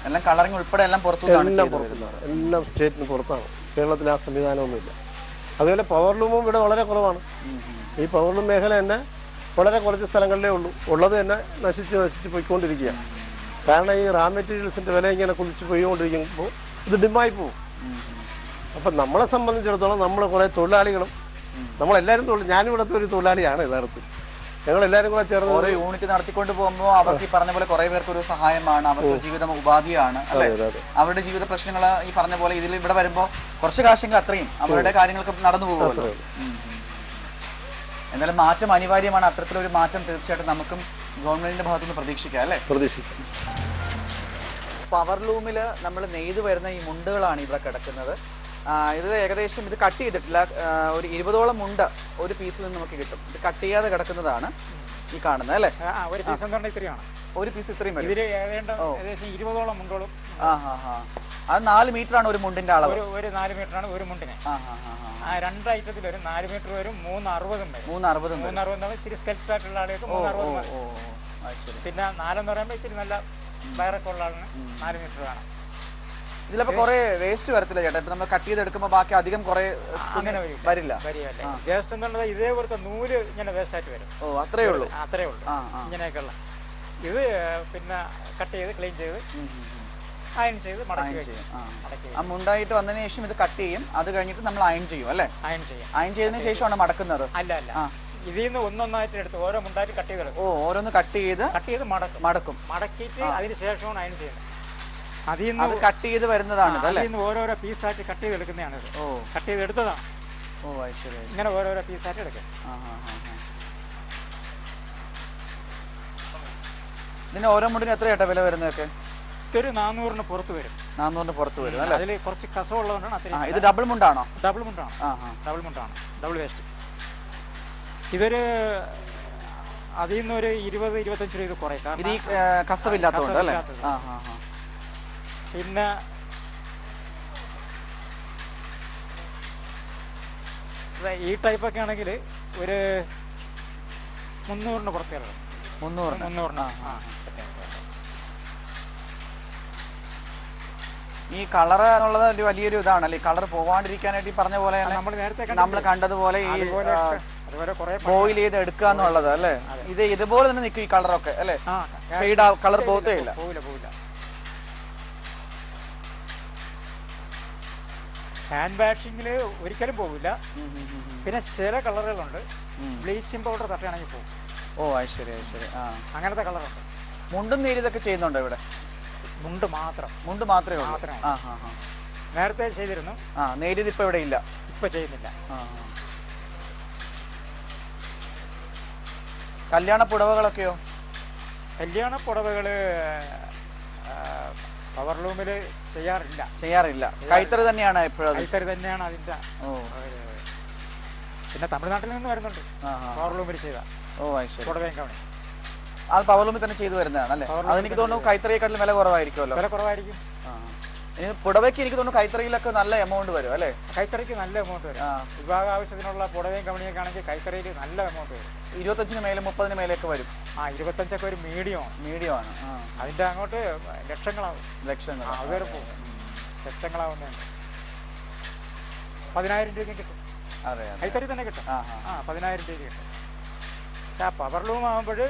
എല്ലാം കളറിങ് ഉൾപ്പെടെ എല്ലാം പുറത്തുനിന്നാണ്, എല്ലാം സ്റ്റേറ്റിന് പുറത്താണ്. കേരളത്തിൽ ആ സംവിധാനമൊന്നുമില്ല. അതുപോലെ പവർ ലൂമും ഇവിടെ വളരെ കുറവാണ്. ഈ പവർ ലൂം മേഖല തന്നെ വളരെ കുറച്ച് സ്ഥലങ്ങളിലേ ഉള്ളൂ. ഉള്ളത് തന്നെ നശിച്ച് പോയിക്കൊണ്ടിരിക്കുകയാണ്. കാരണം ഈ റാ മെറ്റീരിയൽസിൻ്റെ വില ഇങ്ങനെ കുതിച്ച് പോയിക്കൊണ്ടിരിക്കുമ്പോൾ ഇത് ഡിമായി പോകും. അപ്പം നമ്മളെ സംബന്ധിച്ചിടത്തോളം നമ്മൾ കുറേ തൊഴിലാളികളും നമ്മളെല്ലാവരും ഞാനിവിടുത്തെ ഒരു തൊഴിലാളിയാണ് യഥാർത്ഥത്തിൽ. ഞങ്ങളെല്ലാവരും കൂടെ ചേർന്ന് ഓരോ യൂണിറ്റ് നടത്തിക്കൊണ്ട് പോകുമ്പോൾ അവർക്ക് ഈ പറഞ്ഞ പോലെ കുറേ പേർക്ക് ഒരു സഹായമാണ്, അവർക്ക് ജീവിതം ഉപാധിയാണ് അല്ലേ? അവരുടെ ജീവിത പ്രശ്നങ്ങൾ ഈ പറഞ്ഞ പോലെ ഇതിൽ ഇവിടെ വരുമ്പോൾ കുറച്ച് കാശെങ്കിൽ അത്രയും അവരുടെ കാര്യങ്ങളൊക്കെ നടന്നു പോകുമല്ലോ. എന്നാലും മാറ്റം അനിവാര്യമാണ്. അത്തരത്തിലൊരു മാറ്റം തീർച്ചയായിട്ടും നമുക്കും ഗവൺമെന്റിന്റെ ഭാഗത്തുനിന്ന് പ്രതീക്ഷിക്കാം അല്ലേ? പ്രതീക്ഷിക്കാം. പവർ ലൂമിൽ നമ്മൾ നെയ്ത് വരുന്ന ഈ മുണ്ടുകളാണ് ഇവിടെ കിടക്കുന്നത്. ഇത് ഏകദേശം ഇത് കട്ട് ചെയ്തിട്ടില്ല. ഒരു 20ഓളം മുണ്ട് ഒരു പീസിൽ നിന്ന് നമുക്ക് കിട്ടും. ഇത് കട്ട് ചെയ്യാതെ കിടക്കുന്നതാണ് ഈ കാണുന്നത് അല്ലേ? ഒരു പീസ് എന്ന് പറഞ്ഞാൽ ഇത്രയാണ്. ഒരു പീസ് ഇത്രയും വരും. ഇതില് ഏകദേശം 20ഓളം മുണ്ടോളം. അത് 4 മീറ്ററാണ് ഒരു മുണ്ടിന്റെ അളവ്. ഒരു 4 മീറ്ററാണ് ഒരു മുണ്ടിന്. ആ 2 ഐറ്റത്തിൽ വരും. 4 മീറ്റർ വരും, 360 വരും. 360 ഇത്തിരി സ്കെൽറ്റ് ആയിട്ടുള്ള ആളുകൾക്ക് 360. പിന്നെ 4 എന്ന് പറയുമ്പോൾ ഇത്തിരി നല്ല വയറൊക്കെ ഉള്ള ആളിന് 4 മീറ്റർ വേണം. ഇതിലപ്പോ കുറെ വേസ്റ്റ് വരത്തില്ല ചേട്ടാ? ഇപ്പൊ നമ്മൾ കട്ട് ചെയ്തെടുക്കുമ്പോ ബാക്കി അധികം കുറെ അങ്ങനെ വരില്ല. വേസ്റ്റ് എന്നുള്ളത് ഇതേപോലത്തെ നൂല് ഇങ്ങനെ വേസ്റ്റ് ആയിട്ട് വരും. അത്രേ ഉള്ളൂ. അത്രേ ഉള്ളൂ. ഇങ്ങനെയൊക്കെയുള്ള ഇത് പിന്നെ കട്ട് ചെയ്ത് ക്ലീൻ ചെയ്ത് അയൺ ചെയ്ത് മടക്കി ആ മുണ്ടായിട്ട് വന്നതിന് ശേഷം ഇത് കട്ട് ചെയ്യും. അത് കഴിഞ്ഞിട്ട് നമ്മൾ അയൺ ചെയ്യും അല്ലേ? അയൺ ചെയ്യും. അയൺ ചെയ്തതിന് ശേഷമാണ് മടക്കുന്നത്? അല്ല ഇതിൽ നിന്ന് ഒന്നൊന്നായിട്ട് എടുത്ത് ഓരോ മുണ്ടായിട്ട് കട്ട് ചെയ്തെടുക്കും. ഓരോന്ന് കട്ട് ചെയ്ത് മടക്കും. മടക്കിയിട്ട് അതിന് ശേഷമാണ് അയൺ ചെയ്യുന്നത്. അതിൽ നിന്ന് കട്ട് ചെയ്ത് വരുന്നതാണ് ഓരോരോ പീസായിട്ട് കട്ട് ചെയ്തെടുക്കുന്നതാണ്. കട്ട് ചെയ്തെടുത്തതാണ്. ഇങ്ങനെ ഓരോരോ പീസായിട്ട് എടുക്കും. ഇതിന് ഓരോ മുണ്ടിന് എത്ര ചേട്ടാ വില വരുന്നതൊക്കെ? ഒരു 400 പുറത്ത് വരും. 400 പുറത്ത് വരും അല്ലേ? അതിൽ കുറച്ച് കസവുള്ളതുകൊണ്ടാണ് അത്രയും. ഇത് ഡബിൾ മുണ്ടാണോ? ഡബിൾ മുണ്ടാണ്. Double waste. ഇതൊരു അതിൽ നിന്ന് ഒരു 20-25 രൂപ ഇത് കുറയും. ഇത് കസവില്ലാത്തതുകൊണ്ട് അല്ലേ? പിന്നെ ഈ ടൈപ്പൊക്കെ ആണെങ്കിൽ ഒരു 300 പുറത്തേ ഉള്ളൂ. 300. ഈ കളർ എന്നുള്ളത് വലിയൊരു ഇതാണല്ലേ? കളർ പോവാണ്ടിരിക്കാനായിട്ട് ഈ പറഞ്ഞ പോലെ നമ്മൾ കണ്ടതുപോലെ ഈ ബോയിൽ ചെയ്ത് എടുക്കുക എന്നുള്ളത് അല്ലേ? ഇത് ഇതുപോലെ തന്നെ നിൽക്കും ഈ കളറൊക്കെ അല്ലേ? ഫെയ്ഡ് കളർ പോകത്തേ ഇല്ല. ഹാൻഡ് വാഷിങ്ങിൽ ഒരിക്കലും പോകില്ല. പിന്നെ ചില കളറുകളുണ്ട് ബ്ലീച്ചിങ് പൗഡർ തട്ടുകയാണെങ്കിൽ പോകും. ശരി. അങ്ങനത്തെ കളറുണ്ട്. മുണ്ടും നേരിതൊക്കെ ചെയ്യുന്നുണ്ടോ ഇവിടെ? മുണ്ട് മാത്രമേ ഉള്ളൂ. നേരത്തെ ചെയ്തിരുന്നു. നേരിത് ഇപ്പൊ ഇവിടെ ഇല്ല. ഇപ്പൊ ചെയ്യുന്നില്ല. കല്യാണ പുടവകളൊക്കെയോ? കല്യാണ പുടവകള് പവർ ലൂമില് ചെയ്യാറില്ല. കൈത്തറി തന്നെയാണ് എപ്പോഴും? കൈത്തറി തന്നെയാണ് അതിന്റെ. പിന്നെ തമിഴ്നാട്ടിൽ നിന്ന് വരുന്നുണ്ട് പവർ ലൂമിൽ ചെയ്ത പുടവയും കവണി. അത് പവർ ലൂമിൽ തന്നെ ചെയ്തു വരുന്നതാണ് അല്ലേ? അതെനിക്ക് തോന്നുന്നു കൈത്തറിയെക്കാട്ടിലും വില കുറവായിരിക്കുമല്ലോ. വില കുറവായിരിക്കും. പുടവയ്ക്ക് എനിക്ക് തോന്നുന്നു കൈത്തറിയിലൊക്കെ നല്ല എമൗണ്ട് വരും അല്ലേ? കൈത്തറിക്ക് നല്ല എമൗണ്ട് വരും. വിഭാഗ ആവശ്യത്തിനുള്ള പുടവയും കവണിയൊക്കെ ആണെങ്കിൽ കൈത്തറിയിൽ നല്ല എമൗണ്ട് വരും. 25-ന് മേലെ 30-ന് മേലെയൊക്കെ വരും. 25 ഒരു മീഡിയം ആണ്. അതിന്റെ അങ്ങോട്ട് ലക്ഷങ്ങളാവും. അതുവരെ പോകും. ലക്ഷങ്ങളാവുന്നുണ്ട്. 10,000 രൂപയ്ക്ക് കിട്ടും. കൈത്തറി തന്നെ കിട്ടും. 10,000 രൂപ കിട്ടും. പക്ഷെ പവർ ലൂം ആകുമ്പോൾ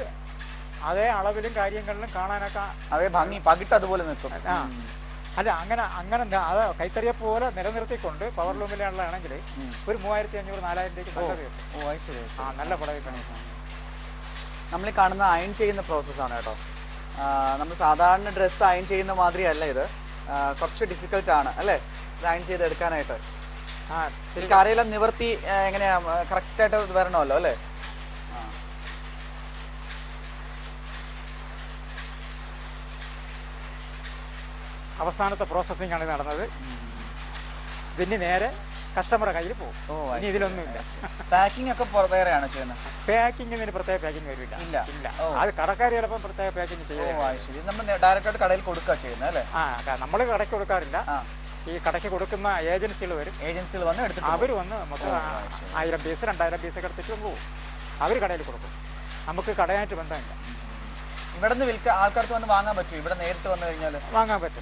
അതേ അളവിലും കാര്യങ്ങളിലും കാണാനൊക്കെ അതേ ഭംഗി പകിട്ട് അതുപോലെ നിൽക്കും. അല്ല അങ്ങനെ അത് കൈത്തറിയെ പോലെ നിലനിർത്തിക്കൊണ്ട് പവർ ലൂമിലാണെങ്കിൽ ഒരു 3,500-4,000 രൂപയ്ക്ക് നല്ല കിട്ടും. നല്ല പുടവ. നമ്മൾ കാണുന്ന അയൺ ചെയ്യുന്ന പ്രോസസ്സാണ് കേട്ടോ. നമ്മൾ സാധാരണ ഡ്രസ്സ് അയൺ ചെയ്യുന്ന മാതിരിയല്ല ഇത്. കുറച്ച് ഡിഫിക്കൽട്ടാണ് അല്ലേ ഇത് അയൺ ചെയ്തെടുക്കാനായിട്ട്? കരയെല്ലാം നിവർത്തി എങ്ങനെയാ കറക്റ്റായിട്ട് വരണമല്ലോ അല്ലേ? അവസാനത്തെ പ്രോസസ്സിംഗ് ആണ് നടന്നത്. ഇതിന് നേരെ കസ്റ്റമറുടെ കയ്യിൽ പോകും. ഇനി ഇതിലൊന്നുമില്ല. പാക്കിംഗ് ഒക്കെ വേറെയാണ് ചെയ്യുന്നത്? പാക്കിങ്ങിന് പ്രത്യേക പാക്കിംഗ് വരില്ല. അത് കടക്കാർ ചിലപ്പോൾ പ്രത്യേക പാക്കിംഗ് ചെയ്യുന്നത്. നമ്മൾ ഡയറക്റ്റ് കടയിൽ കൊടുക്കുക ചെയ്യുന്നത് അല്ലേ? നമ്മൾ കടയ്ക്ക് കൊടുക്കാറില്ല. ഈ കടയ്ക്ക് കൊടുക്കുന്ന ഏജൻസികൾ വരും. ഏജൻസികൾ വന്ന് എടുത്തിട്ട് അവർ വന്ന് നമുക്ക് 1000 പീസ് 2000 പീസൊക്കെ എടുത്തിട്ട് പോകും. അവർ കടയിൽ കൊടുക്കും. നമുക്ക് കടയായിട്ട് ബന്ധമില്ല. ഇവിടെ നിന്ന് ആൾക്കാർക്ക് വന്ന് വാങ്ങാൻ പറ്റും? ഇവിടെ നേരിട്ട് വന്നു കഴിഞ്ഞാൽ വാങ്ങാൻ പറ്റും.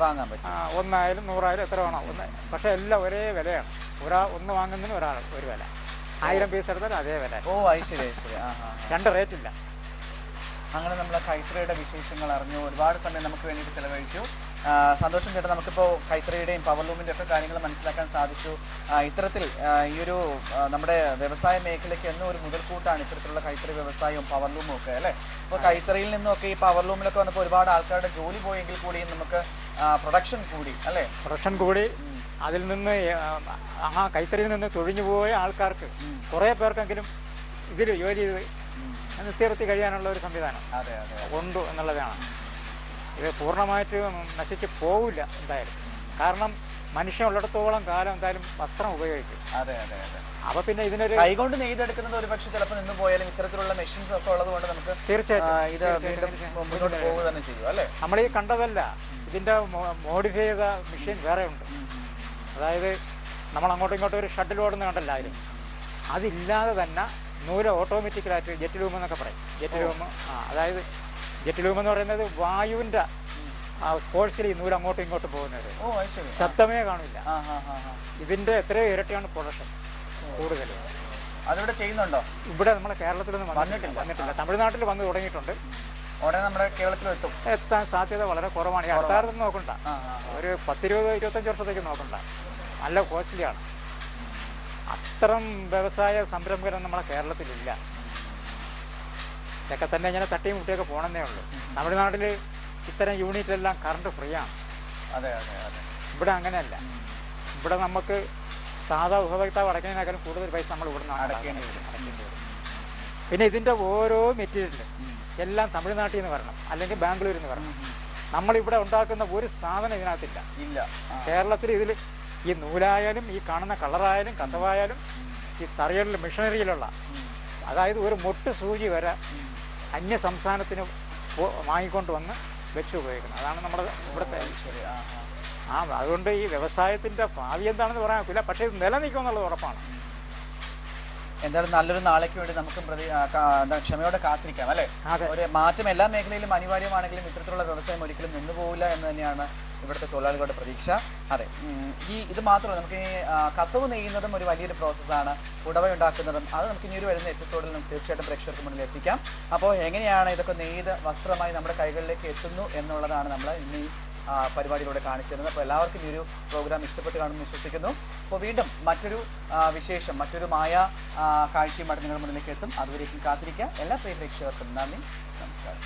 1,000 100,000 എത്ര വേണം പക്ഷെ എല്ലാം ഒരേ വിലയാണ്. ഒന്ന് വാങ്ങുന്നതിന് ഒരു വില. 1000 പീസ് എടുത്താൽ അതേ വില. ശരി. 2 റേറ്റ് ഇല്ല. അങ്ങനെ നമ്മൾ കൈത്തറിയുടെ വിശേഷങ്ങൾ അറിഞ്ഞു. ഒരുപാട് സമയം നമുക്ക് വേണ്ടിയിട്ട് ചിലവഴിച്ചു. സന്തോഷം ചേട്ടാ. നമുക്കിപ്പോൾ കൈത്തറിയുടെയും പവർ ലൂമിൻ്റെ ഒക്കെ കാര്യങ്ങൾ മനസ്സിലാക്കാൻ സാധിച്ചു. ഇത്തരത്തിൽ ഈ ഒരു നമ്മുടെ വ്യവസായ മേഖലയ്ക്ക് എന്നും ഒരു മുതൽക്കൂട്ടാണ് ഇത്തരത്തിലുള്ള കൈത്തറി വ്യവസായവും പവർ ലൂമും ഒക്കെ അല്ലേ? അപ്പോൾ കൈത്തറിയിൽ നിന്നൊക്കെ ഈ പവർ ലൂമിലൊക്കെ വന്നപ്പോൾ ഒരുപാട് ആൾക്കാരുടെ ജോലി പോയെങ്കിൽ കൂടിയും നമുക്ക് പ്രൊഡക്ഷൻ കൂടി അല്ലേ? പ്രൊഡക്ഷൻ കൂടി. അതിൽ നിന്ന് കൈത്തറിയിൽ നിന്ന് തൊഴിഞ്ഞു പോയ ആൾക്കാർക്ക് കുറേ പേർക്കെങ്കിലും ഇതിൽ ജോലി ചെയ്ത് നിർത്തി കഴിയാനുള്ള ഒരു സംവിധാനം അതെ അതെ ഉണ്ട് എന്നുള്ളതാണ്. ഇത് പൂർണ്ണമായിട്ടും നശിച്ച് പോവില്ല എന്തായാലും. കാരണം മനുഷ്യൻ ഉള്ളിടത്തോളം കാലം എന്തായാലും വസ്ത്രം ഉപയോഗിക്കും. അതെ അതെ അതെ. അപ്പൊ പിന്നെ ഇതിനൊരു കൈകൊണ്ട് നെയ്തെടുക്കുന്നത് ഒരു പക്ഷെ ചിലപ്പോൾ നിന്ന് പോയാലും ഇത്തരത്തിലുള്ള മെഷീൻസ് ഒക്കെ ഉള്ളത് കൊണ്ട് നമുക്ക് തീർച്ചയായിട്ടും ഇത് വീണ്ടും മുന്നോട്ട് പോകുക തന്നെ ചെയ്യും അല്ലേ? നമ്മൾ ഈ കണ്ടതല്ല, ഇതിൻ്റെ മോഡിഫൈ ചെയ്ത മെഷീൻ വേറെ ഉണ്ട്. അതായത് നമ്മൾ അങ്ങോട്ടും ഇങ്ങോട്ടും ഒരു ഷട്ടിൽ ഓടുന്ന കണ്ടല്ല അതിൽ, അതില്ലാതെ തന്നെ നൂല് ഓട്ടോമാറ്റിക്കലായിട്ട് ജെറ്റ് ലൂം എന്നൊക്കെ പറയും. ജെറ്റ് ലൂം, അതായത് ജെറ്റ് ലൂം എന്ന് പറയുന്നത് വായുവിൻ്റെ സ്പോർട്സിൽ ഈ നൂല് അങ്ങോട്ടും ഇങ്ങോട്ടും പോകുന്നത് ശബ്ദമേ കാണില്ല. ഇതിൻ്റെ എത്രയോ ഇരട്ടിയാണ് പ്രൊഡക്ഷൻ കൂടുതൽ. അതിവിടെ ചെയ്യുന്നുണ്ടോ? ഇവിടെ നമ്മുടെ കേരളത്തിലൊന്നും വന്നിട്ടില്ല. തമിഴ്നാട്ടിൽ വന്ന് തുടങ്ങിയിട്ടുണ്ട്. ഉടനെ നമ്മുടെ കേരളത്തിൽ എത്താൻ സാധ്യത വളരെ കുറവാണ്. ഈ അടുത്താരൊന്നും നോക്കണ്ട, ഒരു 10-20-25 വർഷത്തേക്ക് നോക്കണ്ട. നല്ല കോസ്റ്റ്ലിയാണ്. അത്തരം വ്യവസായ സംരംഭകരൊന്നും നമ്മുടെ കേരളത്തിലില്ല. ഇതൊക്കെ തന്നെ ഇങ്ങനെ തട്ടിയും മുട്ടിയൊക്കെ പോകണമെന്നേ ഉള്ളൂ. തമിഴ്നാട്ടിൽ ഇത്തരം യൂണിറ്റിലെല്ലാം കറണ്ട് ഫ്രീ ആണ്. അതെ അതെ അതെ. ഇവിടെ അങ്ങനെയല്ല. ഇവിടെ നമുക്ക് സാധാ ഉപഭോക്താവ് അടയ്ക്കുന്നതിനേക്കാളും കൂടുതൽ പൈസ നമ്മൾ ഇവിടെ നിന്ന് അടയ്ക്കേണ്ടി വരും. പിന്നെ ഇതിൻ്റെ ഓരോ മെറ്റീരിയലും എല്ലാം തമിഴ്നാട്ടിൽ നിന്ന് വരണം, അല്ലെങ്കിൽ ബാംഗ്ലൂരിൽ നിന്ന് വരണം. നമ്മളിവിടെ ഉണ്ടാക്കുന്ന ഒരു സാധനം ഇതിനകത്തില്ല. ഇല്ല. കേരളത്തിൽ ഇതിൽ ഈ നൂലായാലും ഈ കാണുന്ന കളറായാലും കസവായാലും ഈ തറയുള്ള മെഷീനറിയിലുള്ള, അതായത് ഒരു മൊട്ട് സൂചി വരെ അന്യ സംസ്ഥാനത്തിന് വാങ്ങിക്കൊണ്ട് വന്ന് വെച്ച് ഉപയോഗിക്കണം. അതാണ് നമ്മുടെ ഇവിടുത്തെ. അതുകൊണ്ട് ഈ വ്യവസായത്തിൻ്റെ ഭാവി എന്താണെന്ന് പറയാൻ പറ്റില്ല, പക്ഷേ ഇത് നിലനിൽക്കുമെന്നുള്ളത് ഉറപ്പാണ്. എന്തായാലും നല്ലൊരു നാളേക്ക് വേണ്ടി നമുക്ക് ക്ഷമയോടെ കാത്തിരിക്കാം അല്ലേ? ഒരു മാറ്റം എല്ലാ മേഖലയിലും അനിവാര്യമാണെങ്കിലും ഇത്തരത്തിലുള്ള വ്യവസായം ഒരിക്കലും നിന്നു പോകില്ല എന്ന് തന്നെയാണ് ഇവിടുത്തെ തൊഴിലാളികളുടെ പ്രതീക്ഷ. അതെ, ഇത് മാത്രമല്ല, നമുക്ക് ഈ കസവ് നെയ്യുന്നതും ഒരു വലിയൊരു പ്രോസസ്സാണ്. പുടവയുണ്ടാക്കുന്നതും അത് നമുക്ക് ഇനി ഒരു വരുന്ന എപ്പിസോഡിൽ നമുക്ക് തീർച്ചയായിട്ടും പ്രേക്ഷകർക്ക് മുന്നിൽ എത്തിക്കാം. അപ്പോൾ എങ്ങനെയാണ് ഇതൊക്കെ നെയ്ത് വസ്ത്രമായി നമ്മുടെ കൈകളിലേക്ക് എത്തുന്നു എന്നുള്ളതാണ് നമ്മൾ ഇന്ന് ഈ പരിപാടിയിലൂടെ കാണിച്ചു തരുന്നത്. അപ്പോൾ എല്ലാവർക്കും ഈ ഒരു പ്രോഗ്രാം ഇഷ്ടപ്പെട്ട് കാണുമെന്ന് വിശ്വസിക്കുന്നു. അപ്പോൾ വീണ്ടും മറ്റൊരു വിശേഷം, മറ്റൊരു മായ കാഴ്ചയുമായിട്ട് നിങ്ങളുടെ മുന്നിലേക്ക് എത്തും. അതുവരേക്കും കാത്തിരിക്കുക. എല്ലാ പ്രിയ പ്രേക്ഷകർക്കും നന്ദി, നമസ്കാരം.